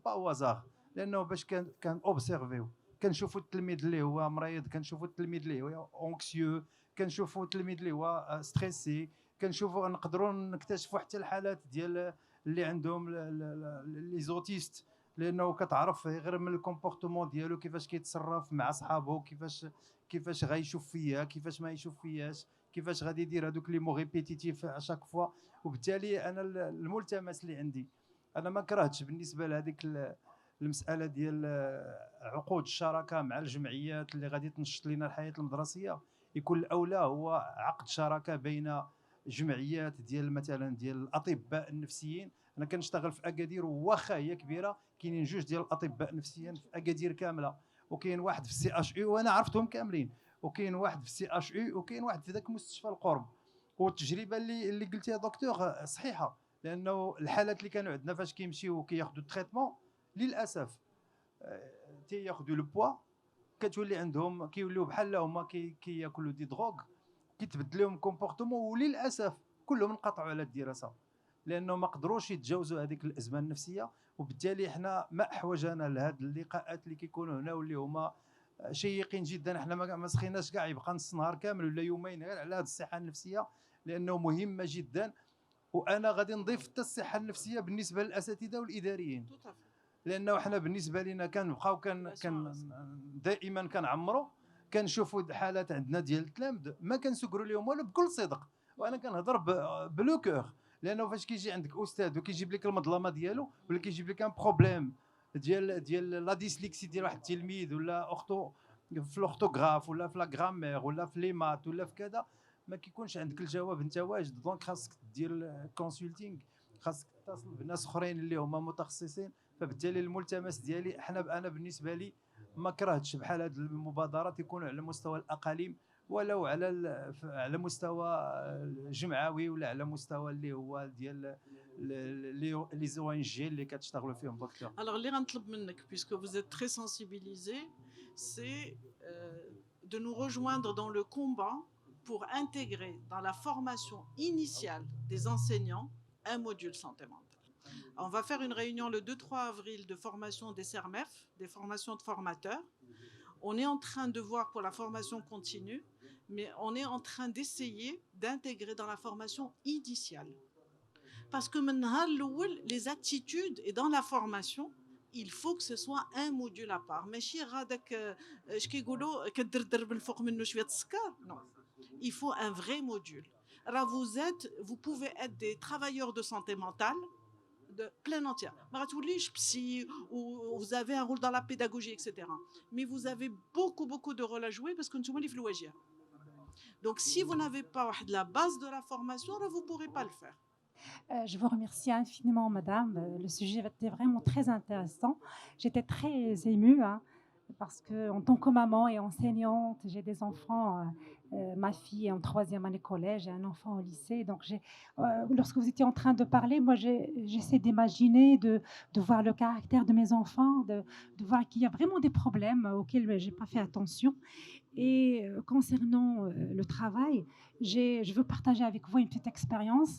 S2: با وازار، لانه باش كان اوبسيرفيو، كنشوفوا التلميذ اللي هو مريض، كنشوفوا التلميذ اللي هو اونكسيو، كنشوفوا التلميذ اللي هو ستريسي، كنشوفوا نقدروا نكتشفوا حتى الحالات ديال اللي عندهم لي زوتيست، لانه كتعرف غير من الكومبورتمون ديالو كيفاش كيتصرف مع صحابه، كيفاش غيشوف فيها، كيفاش ما يشوف فيهاش، كيفاش غادي يدير هذوك لي مو ريبيتيتيف اشاك فوا. وبالتالي انا الملتمس اللي عندي، انا ما كرهتش بالنسبه لهذيك المساله ديال عقود الشراكه مع الجمعيات اللي غادي تنشط لنا الحياه المدرسيه، يكون الاولى هو عقد شراكه بين جمعيات ديال مثلا ديال الاطباء النفسيين. انا كنشتغل في اكادير واخا هي كبيره، كاينين جوج ديال الاطباء النفسيين في اكادير كامله، وكاين واحد في السي اش او وانا عرفتهم كاملين، وكاين واحد في السي اش او، وكاين واحد في ذاك مستشفى القرب. والتجربه اللي قلتيها دكتور صحيحه، لانه الحالات اللي كانوا عندنا فاش كيمشيو وكياخذوا التريتمون للاسف تياخذوا لو بوا، كتولي عندهم كيوليو بحال هما كياكلوا دي دروغ، كيتبدل لهم كومبورتمون، وللاسف كلهم انقطعوا على الدراسه لانه ما قدروش يتجاوزوا هذيك الازمه النفسيه. وبالتالي احنا ما احوجنا لهذه اللقاءات اللي كيكونوا هنا واللي هما شيقين جدا. احنا ما سخيناش كاع يبقى نص نهار كامل ولا يومين غير على هذه الصحه النفسيه، لانه مهمه جدا. وانا غادي نضيف حتى الصحه النفسيه بالنسبه للاساتذه والاداريين، لانه حنا بالنسبه لنا كنبقاو دائما كنعمروا كنشوفوا حالات عندنا ديال التلامذ ما كنسكروا لهم والو بكل صدق، وانا كنهضر بلو كور، لانه فاش كيجي عندك استاذ وكيجيب لك المظلمه ديالو ولا كيجيب لك ان بروبليم ديال لا ديسليكسي ديال واحد التلميذ ولا اختو في الاورتوغراف ولا في لا غرامير ولا في لي مات ولا في كذا، ما كيكونش عندك الجواب انت واجد، دونك خاصك دير كونسلتينغ، خاصك تتصل بناس اخرين اللي هما متخصصين. فبالتالي الملتمس ديالي انا بالنسبه لي ما كرهتش بحال هذه المبادرات يكونوا على مستوى الاقاليم ولو على مستوى جمعوي ولا على مستوى اللي هو ديال لي زو ان جي اللي كتشتغلوا فيهم دكتور.
S1: Alors اللي غنطلب منك puisque vous êtes très sensibilisé, c'est de nous rejoindre dans le combat pour intégrer dans la formation initiale des enseignants un module santé mentale. On va faire une réunion le 2-3 avril de formation des CERMEF, des formations de formateurs. On est en train de voir pour la formation continue, mais on est en train d'essayer d'intégrer dans la formation initiale. Parce que maintenant, les attitudes et dans la formation, il faut que ce soit un module à part. Non, il faut un vrai module. Alors vous pouvez être des travailleurs de santé mentale de plein entière. Vous avez un rôle dans la pédagogie, etc. Mais vous avez beaucoup de rôles à jouer parce que nous sommes les. Donc si vous n'avez pas la base de la formation, vous ne pourrez pas le faire.
S3: Je vous remercie infiniment, madame. Le sujet était vraiment très intéressant. J'étais très émue parce qu'en tant que maman et enseignante, j'ai des enfants. Ma fille est en 3e année collège et un enfant au lycée. Donc, lorsque vous étiez en train de parler, moi, j'essaie d'imaginer, de voir le caractère de mes enfants, de voir qu'il y a vraiment des problèmes auxquels je n'ai pas fait attention. Et concernant le travail, je veux partager avec vous une petite expérience.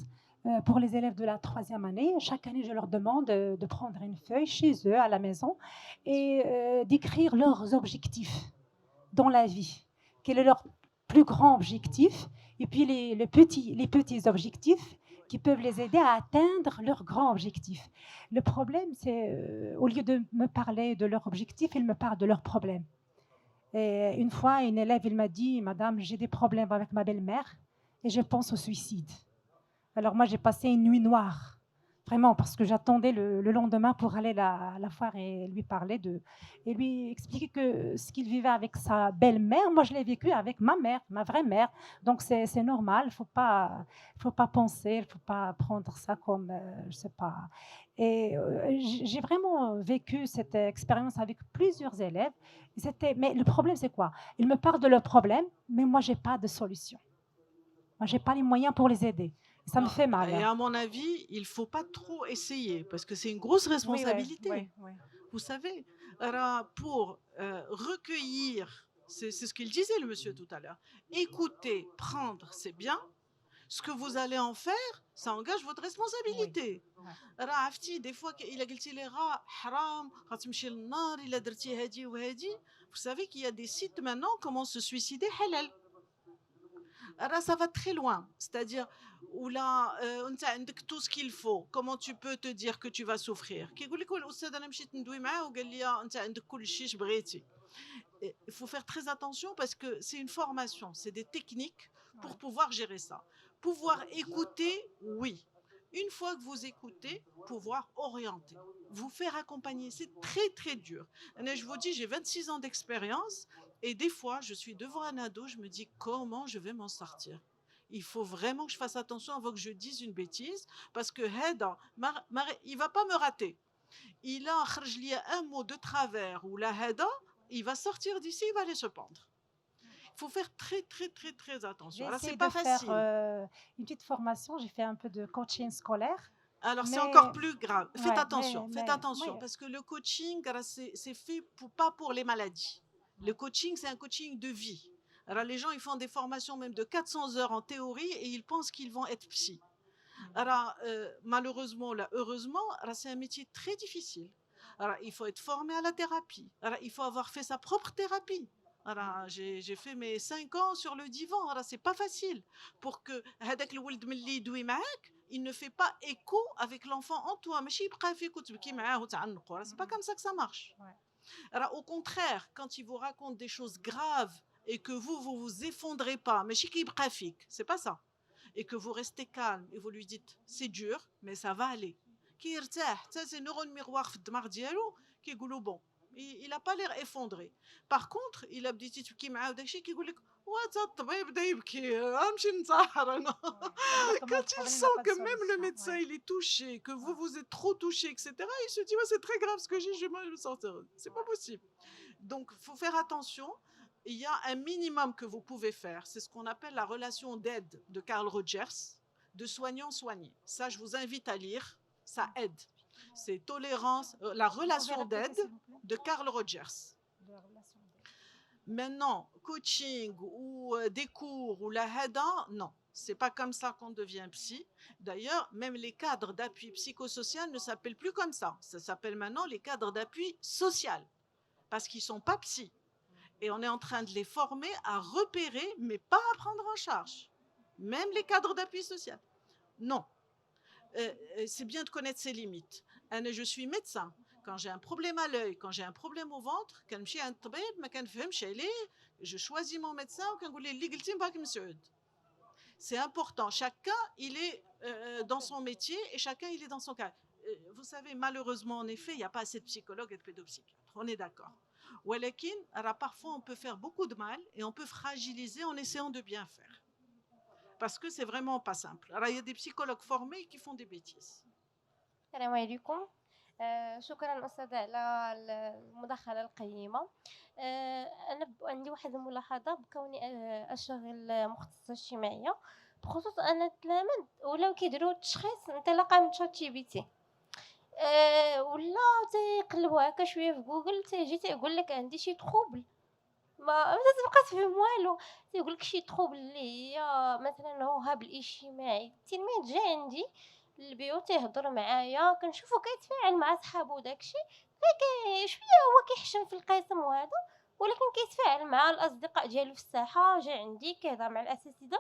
S3: Pour les élèves de la 3e année, chaque année, je leur demande de prendre une feuille chez eux, à la maison, et d'écrire leurs objectifs dans la vie. Quel est leur plus grand objectif, et puis les petits objectifs qui peuvent les aider à atteindre leur grand objectif. Le problème, c'est au lieu de me parler de leur objectif, ils me parlent de leurs problèmes. Et une fois, une élève, il m'a dit, madame, j'ai des problèmes avec ma belle-mère et je pense au suicide. Alors moi, j'ai passé une nuit noire, vraiment, parce que j'attendais le lendemain pour aller à la foire et lui parler et lui expliquer que ce qu'il vivait avec sa belle-mère, moi, je l'ai vécu avec ma mère, ma vraie mère. Donc, c'est normal, il ne faut pas penser, il ne faut pas prendre ça comme, je ne sais pas. Et j'ai vraiment vécu cette expérience avec plusieurs élèves. Mais le problème, c'est quoi? Ils me parlent de leurs problèmes, mais moi, je n'ai pas de solution. Moi, je n'ai pas les moyens pour les aider. Ça me fait mal.
S1: Et à mon avis, il ne faut pas trop essayer parce que c'est une grosse responsabilité.
S3: Oui.
S1: Vous savez, pour recueillir, c'est ce qu'il disait le monsieur tout à l'heure, écouter, prendre, c'est bien. Ce que vous allez en faire, ça engage votre responsabilité. Des fois, il a dit haram, vous savez qu'il y a des sites maintenant, comment se suicider halal. Alors ça va très loin, c'est-à-dire où là, tu as tout ce qu'il faut. Comment tu peux te dire que tu vas souffrir? Il faut faire très attention parce que c'est une formation, c'est des techniques pour pouvoir gérer ça. Pouvoir écouter, oui. Une fois que vous écoutez, pouvoir orienter, vous faire accompagner. C'est très dur. Je vous dis, j'ai 26 ans d'expérience. Et des fois, je suis devant un ado, je me dis comment je vais m'en sortir. Il faut vraiment que je fasse attention avant que je dise une bêtise, parce que il ne va pas me rater. Il a un mot de travers, ou la Heda, il va sortir d'ici, il va aller se pendre. Il faut faire très attention.
S3: J'ai
S1: Alors,
S3: essayé
S1: c'est pas
S3: de
S1: facile.
S3: faire une petite formation, j'ai fait un peu de coaching scolaire.
S1: Alors, c'est encore plus grave. Faites attention, parce que le coaching, c'est fait pas pour les maladies. Le coaching, c'est un coaching de vie. Alors, les gens, ils font des formations même de 400 heures en théorie et ils pensent qu'ils vont être psy. Alors, malheureusement, là, heureusement, c'est un métier très difficile. Alors, il faut être formé à la thérapie. Alors, il faut avoir fait sa propre thérapie. Alors, j'ai fait mes 5 ans sur le divan. Alors, c'est pas facile pour que هذاك الولد ملي يدوي معاك, il ne fait pas écho avec l'enfant en toi. ماشي يبقى فيك وتبكي معاه وتعنقوا. C'est pas comme ça que ça marche.
S3: Ouais.
S1: Alors, au contraire, quand il vous raconte des choses graves et que vous vous effondrez pas, ماشي كيبقى فيك, c'est pas ça. Et que vous restez calme et vous lui dites c'est dur mais ça va aller. كيرتاح حتى سي نورون ميغوار في الدماغ ديالو كيقولوا bon. Il n'a pas l'air effondré. Par contre, il a بديتي تبكي معاه وداكشي كيقول لك وات الطبيب بدا يبكي غنمشي ننتحر انا. Quand il sent que même le médecin il est touché, que vous êtes trop touché, etc., il se dit ouais, c'est très grave ce que j'ai, je vais me sortir. C'est pas possible. Donc, il faut faire attention. Il y a un minimum que vous pouvez faire. C'est ce qu'on appelle la relation d'aide de Carl Rogers, de soignant-soigné. Ça, je vous invite à lire. Ça aide. C'est tolérance, la relation d'aide de Carl Rogers. Maintenant, coaching ou des cours ou la HADA, non. C'est pas comme ça qu'on devient psy. D'ailleurs, même les cadres d'appui psychosocial ne s'appellent plus comme ça. Ça s'appelle maintenant les cadres d'appui social. Parce qu'ils sont pas psy. Et on est en train de les former à repérer, mais pas à prendre en charge. Même les cadres d'appui social. Non. C'est bien de connaître ses limites. Je suis médecin. Quand j'ai un problème à l'œil, quand j'ai un problème au ventre, je choisis mon médecin c'est important. Chacun, il est dans son métier et chacun, il est dans son cas. Vous savez, malheureusement, en effet, il n'y a pas assez de psychologues et de pédopsychiatres. On est d'accord. Alors, parfois, on peut faire beaucoup de mal et on peut fragiliser en essayant de bien faire. Parce que c'est vraiment pas simple. Alors, il y a des psychologues formés qui font des bêtises.
S4: السلام عليكم. شكرا أستاذة على المداخلة القيمة. أنا عندي واحد الملاحظة بكوني أشتغل مختصة اجتماعية بخصوص أن التلاميذ ولاو كيديروا التشخيص انطلاقا من شات جي بي تي. ولا تيقلبوا هكا شويه في جوجل تيجي تيقول لك عندي شي تروبل ما تبقى تفهم والو تيقول لك شي تروبل اللي هي مثلا رهاب الاجتماعي. التلميذ جا عندي البيو تيهضر معايا كنشوفو كيتفاعل مع صحابو داكشي شويه هو كيحشم في القسم وهذا ولكن كيتفاعل مع الاصدقاء ديالو في الساحه. جا عندي كيهضر مع الاساتذه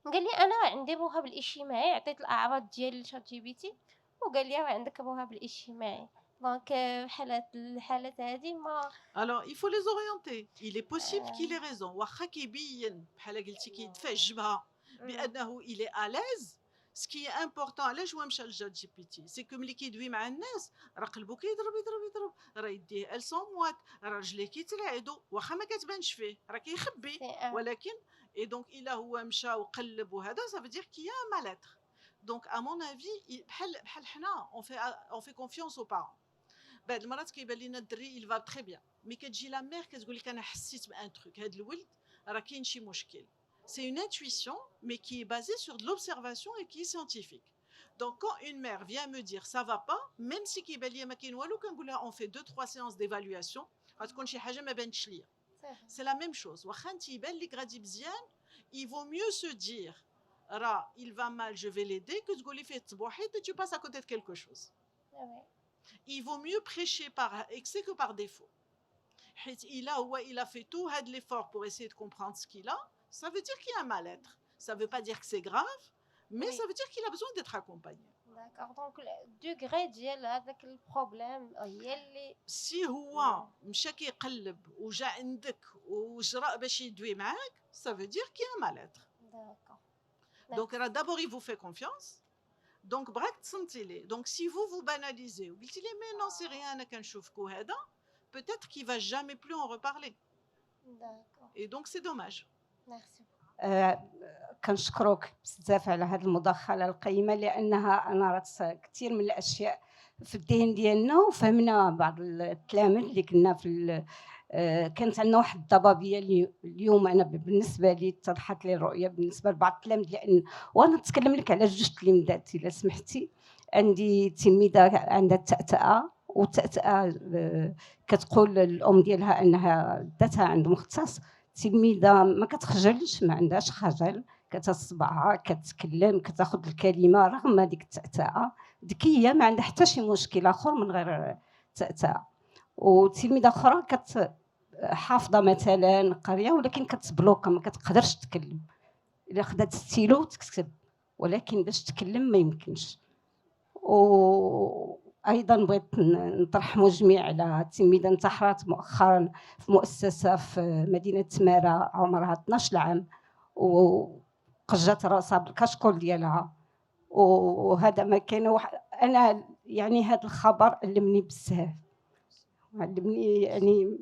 S4: قال لي انا عندي رهاب الاجتماعي عطيت الاعراض ديال شات جي بي تي وقال لي عندك رهاب الاجتماعي. دونك الحالات هذه ما
S1: Alors, il faut les orienter. Il est possible qu'il ait raison. واخا كيبين بحال قلتي كيدفع الجبهه بانه il est à l'aise. Ce qui est important, علاش هو مشى للجات جي بي تي سي كو ملي كيدوي مع الناس راه قلبو كيضرب راه يديه الصوموات راه رجليه كيترعدوا واخا ما كتبانش فيه راه كيخبي ولكن et donc il a هو مشى وقلب وهذا ça veut dire qu'il y a un mal-être. Donc à mon avis بحال حنا on fait confiance aux parents. بعد المرات كيبان لينا الدري il va très bien مي كتجي لا مير كتقول لك انا حسيت بان تروك هذا الولد راه كاين شي مشكل. C'est une intuition, mais qui est basée sur de l'observation et qui est scientifique. Donc, quand une mère vient me dire ça va pas, même si on fait 2-3 séances d'évaluation, c'est la même chose. Il vaut mieux se dire il va mal, je vais l'aider, que tu passes à côté de quelque chose. Il vaut mieux prêcher par excès que par défaut. Il a fait tout l'effort pour essayer de comprendre ce qu'il a. Ça veut dire qu'il y a un mal-être. Ça ne veut pas dire que c'est grave, mais oui. Ça veut dire qu'il a besoin d'être accompagné.
S4: D'accord. Donc, le degré avec le problème,
S1: si هو مشى كيقلب وجا عندك وجرى باش يدوي معاك, ça veut dire qu'il y a un mal-être.
S4: D'accord.
S1: Donc, d'abord, il vous fait confiance. Donc, braque تصنتي. Donc, si vous banalisez, vous dites mais non, c'est rien, أنا كنشوفكو هذا, peut-être qu'il ne va jamais plus en reparler.
S4: D'accord.
S1: Et donc, c'est dommage.
S4: Merci.
S5: كنشكروك بزاف على هذه المداخله القيمه لانها انارت كثير من الاشياء في الذهن ديالنا وفهمنا بعض التلاميذ اللي كنا في كانت عندنا واحد الضبابيه اليوم. انا بالنسبه لي اتضحت لي الرؤيه بالنسبه لبعض التلاميذ لان وانا نتكلم لك على جوج تلميذات الا سمحتي. عندي تلميذه عندها التأتأة والتأتأة كتقول الام ديالها انها داتها عند مختص. تلميذه ما كتخجلش ما عندهاش خجل كتصبعها كتكلم كتاخذ الكلمه رغم هذيك التأتأة ذكيه ما عندها حتى شي مشكل اخر من غير التأتأة. وتلميذه اخرى حافظه مثلا قاريه ولكن كتبلوكا ما كتقدرش تتكلم، الا خدات ستيلو تكتب ولكن باش تتكلم ما يمكنش. وايضا بغيت نطرح جميع على التلميذه انتحرت مؤخرا في مؤسسه في مدينه تماره عمرها 12 عام وقجات راسها بالكشكول ديالها، وهذا ما كان انا يعني هذا الخبر علمني بزاف، علمني يعني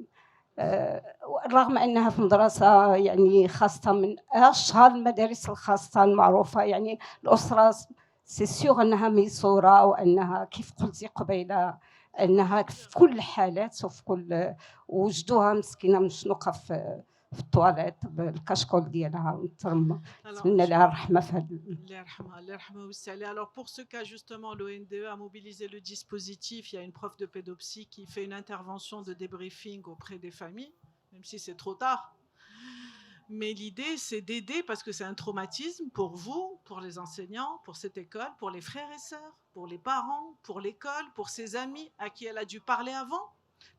S5: رغم انها في مدرسه يعني خاصه من اشهر المدارس الخاصه المعروفه، يعني الاسره سي سيغ انها ميسوره وانها كيف قلتي قبيله انها في كل الحالات وفي كل وجدوها مسكينه مشنوقه في الطواليت بالكشكول ديالها مترمه. نتمنى لها الرحمه في هذا.
S1: Alors pour ce cas justement, l'ONDE a mobilisé le dispositif. Il y a une prof de pédopsie qui fait une intervention de débriefing auprès des familles, même si c'est trop tard. Mais l'idée, c'est d'aider parce que c'est un traumatisme pour vous, pour les enseignants, pour cette école, pour les frères et sœurs, pour les parents, pour l'école, pour ses amis à qui elle a dû parler avant.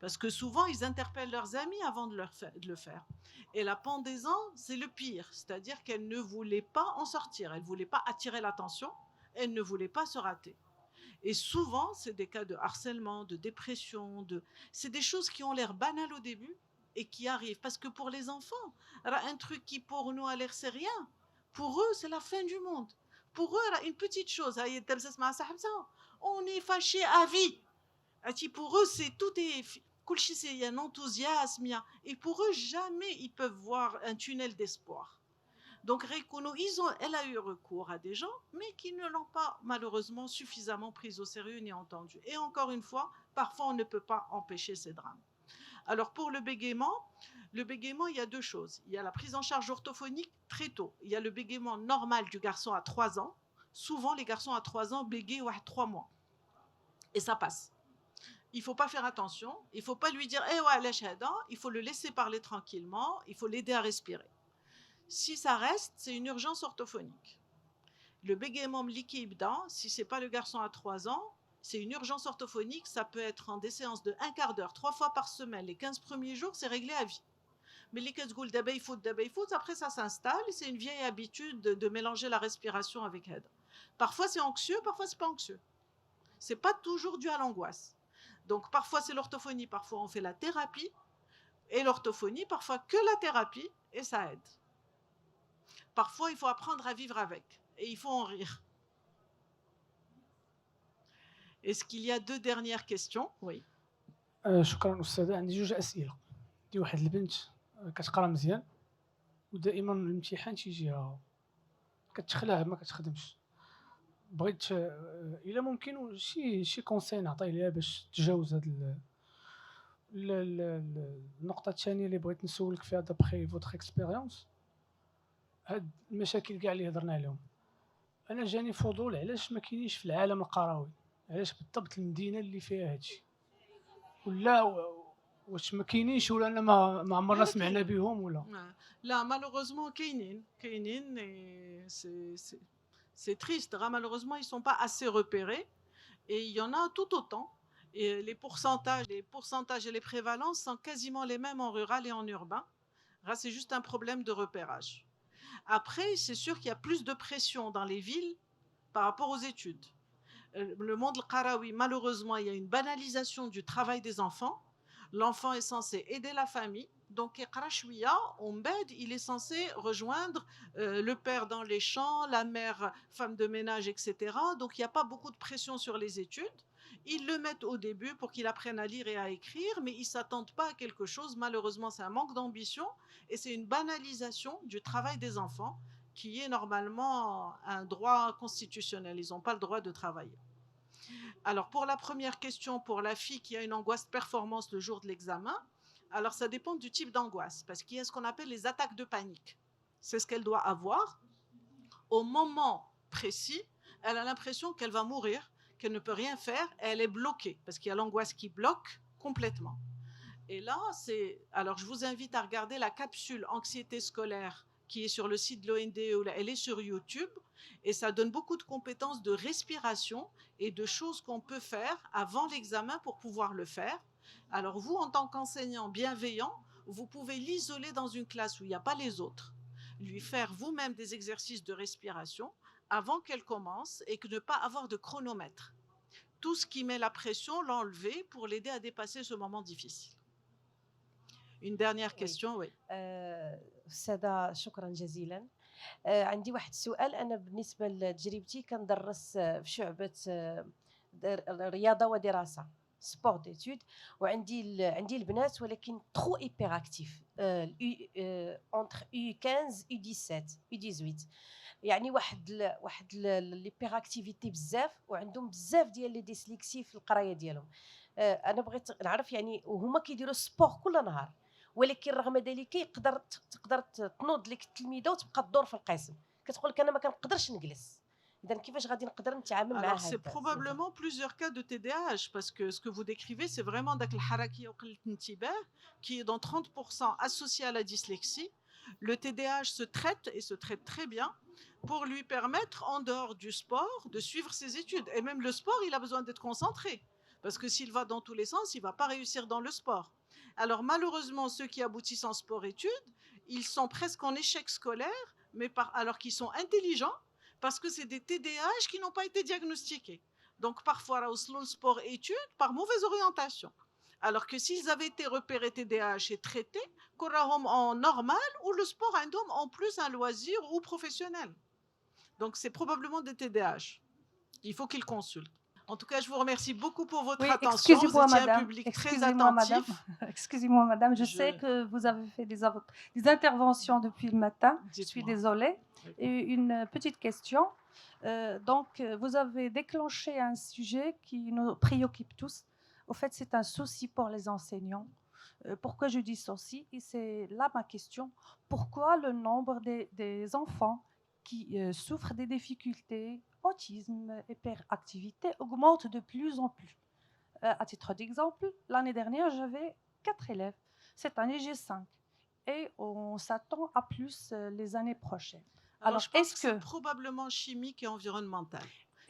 S1: Parce que souvent, ils interpellent leurs amis avant de le faire. Et la pendaison, c'est le pire. C'est-à-dire qu'elle ne voulait pas en sortir. Elle ne voulait pas attirer l'attention. Elle ne voulait pas se rater. Et souvent, c'est des cas de harcèlement, de dépression. C'est des choses qui ont l'air banales au début et qui arrivent. Parce que pour les enfants, un truc qui pour nous a l'air c'est rien. Pour eux, c'est la fin du monde. Pour eux, une petite chose. On est fâché à vie. Pour eux, c'est tout est... Il y a un enthousiasme. Et pour eux, jamais ils peuvent voir un tunnel d'espoir. Donc, elle a eu recours à des gens, mais qui ne l'ont pas malheureusement suffisamment prise au sérieux ni entendu. Et encore une fois, parfois, on ne peut pas empêcher ces drames. Alors, pour le bégaiement, il y a deux choses. Il y a la prise en charge orthophonique très tôt. Il y a le bégaiement normal du garçon à 3 ans. Souvent, les garçons à 3 ans bégayent à 3 mois. Et ça passe. Il ne faut pas faire attention. Il ne faut pas lui dire « Eh ouais, lèche aidant ». Il faut le laisser parler tranquillement. Il faut l'aider à respirer. Si ça reste, c'est une urgence orthophonique. Le bégaiement liquide, si ce n'est pas le garçon à 3 ans, c'est une urgence orthophonique. Ça peut être en des séances de 1 quart d'heure, 3 fois par semaine. Les 15 premiers jours, c'est réglé à vie. Mais les 15 goules d'abeille-foot, après ça s'installe. C'est une vieille habitude de mélanger la respiration avec aide. Parfois, c'est anxieux, parfois, ce n'est pas anxieux. Ce n'est pas toujours dû à l'angoisse. Donc, parfois, c'est l'orthophonie, parfois, on fait la thérapie. Et l'orthophonie, parfois, que la thérapie, et ça aide. Parfois, il faut apprendre à vivre avec. Et il faut en rire. Est-ce qu'il y a 2 dernières questions? Oui.
S6: شكرا أستاذة. عندي 2 أسئلة. دي واحد البنت كتقرا مزيان ودائما الامتحان تيجيها كتخلع ما كتخدمش. بغيت إلا ممكن شي كونساي نعطيه ليها باش تتجاوز هاد النقطة الثانية اللي بغيت نسولك فيها دابخي فوتر اكسبيريونس. هاد المشاكل كاع اللي هضرنا عليهم أنا جاني فضول علاش ما كاينينش في العالم القروي، علاش بالضبط المدينة اللي فيها هادشي، ولا واش ما كاينينش ولا أنا ما عمرنا سمعنا بهم ولا
S1: لا malheureusement كاينين c'est triste, malheureusement ils sont pas assez repérés et il y en a tout autant et les pourcentages et les prévalences sont quasiment les mêmes en rural et en urbain. C'est juste un problème de repérage. Après, c'est sûr qu'il y a plus de pression dans les villes par rapport aux études. Le monde qarawi, malheureusement, il y a une banalisation du travail des enfants. L'enfant est censé aider la famille. Donc, il est censé rejoindre le père dans les champs, la mère, femme de ménage, etc. Donc, il n'y a pas beaucoup de pression sur les études. Ils le mettent au début pour qu'il apprenne à lire et à écrire, mais ils ne s'attendent pas à quelque chose. Malheureusement, c'est un manque d'ambition et c'est une banalisation du travail des enfants qui est normalement un droit constitutionnel. Ils n'ont pas le droit de travailler. Alors, pour la première question, pour la fille qui a une angoisse de performance le jour de l'examen, alors ça dépend du type d'angoisse, parce qu'il y a ce qu'on appelle les attaques de panique. C'est ce qu'elle doit avoir. Au moment précis, elle a l'impression qu'elle va mourir, qu'elle ne peut rien faire, et elle est bloquée, parce qu'il y a l'angoisse qui bloque complètement. Et là, alors je vous invite à regarder la capsule anxiété scolaire qui est sur le site de l'ONDE, elle est sur YouTube, et ça donne beaucoup de compétences de respiration et de choses qu'on peut faire avant l'examen pour pouvoir le faire. Alors vous, en tant qu'enseignant bienveillant, vous pouvez l'isoler dans une classe où il n'y a pas les autres, lui faire vous-même des exercices de respiration avant qu'elle commence et que ne pas avoir de chronomètre. Tout ce qui met la pression, l'enlever pour l'aider à dépasser ce moment difficile. Une dernière question, oui.
S7: أستاذة شكرا جزيلا. عندي واحد السؤال. أنا بالنسبة لتجربتي كندرس في شعبة رياضة ودراسة سبور ديتود، وعندي عندي البنات ولكن ترو ايبر اكتيف اونتر يو 15 يو 17 يو 18، يعني واحد ليبر اكتيفيتي بزاف، وعندهم بزاف ديال لي ديسليكسي في القرايه ديالهم. انا بغيت نعرف يعني وهما كيديروا السبور كل نهار، ولكن رغم ذلك تقدر تنوض لك التلميذه وتبقى تدور في القسم، كتقول لك انا ما كنقدرش نجلس.
S1: Alors, c'est probablement plusieurs cas de TDAH, parce que ce que vous décrivez, c'est vraiment qui est dans 30% associé à la dyslexie. Le TDAH se traite, et se traite très bien, pour lui permettre, en dehors du sport, de suivre ses études. Et même le sport, il a besoin d'être concentré, parce que s'il va dans tous les sens, il ne va pas réussir dans le sport. Alors, malheureusement, ceux qui aboutissent en sport-études, ils sont presque en échec scolaire, alors qu'ils sont intelligents, parce que c'est des TDAH qui n'ont pas été diagnostiqués. Donc parfois, le sport-études par mauvaise orientation. Alors que s'ils avaient été repérés TDAH et traités, qu'auront en normal ou le sport en plus un loisir ou professionnel. Donc c'est probablement des TDAH. Il faut qu'ils consultent. En tout cas, je vous remercie beaucoup pour votre attention. Vous étiez un public très attentif.
S3: Excusez-moi, madame. Je sais que vous avez fait des interventions depuis le matin. Je suis désolée. Et une petite question. Donc, vous avez déclenché un sujet qui nous préoccupe tous. Au fait, c'est un souci pour les enseignants. Pourquoi je dis souci? Et c'est là ma question. Pourquoi le nombre des enfants qui souffrent des difficultés, autisme, hyperactivité, augmente de plus en plus? À titre d'exemple, l'année dernière, j'avais 4 élèves. Cette année, j'ai 5. Et on s'attend à plus les années prochaines.
S1: Alors je pense que c'est probablement chimique et environnemental.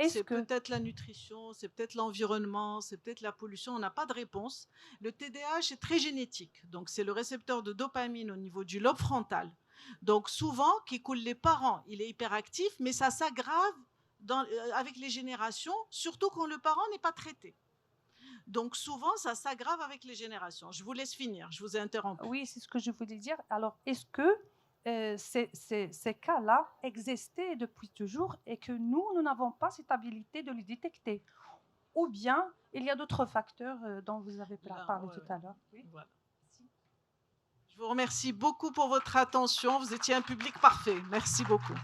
S1: C'est peut-être la nutrition, c'est peut-être l'environnement, c'est peut-être la pollution, on n'a pas de réponse. Le TDAH est très génétique, donc c'est le récepteur de dopamine au niveau du lobe frontal. Donc souvent, les parents, il est hyperactif, mais ça s'aggrave avec les générations, surtout quand le parent n'est pas traité. Donc souvent, ça s'aggrave avec les générations. Je vous laisse finir, je vous ai interrompu.
S3: Oui, c'est ce que je voulais dire. Alors, est-ce que ces cas-là existaient depuis toujours et que nous n'avons pas cette habilité de les détecter? Ou bien, il y a d'autres facteurs dont vous avez parlé tout à l'heure. Oui.
S1: Voilà. Je vous remercie beaucoup pour votre attention. Vous étiez un public parfait. Merci beaucoup.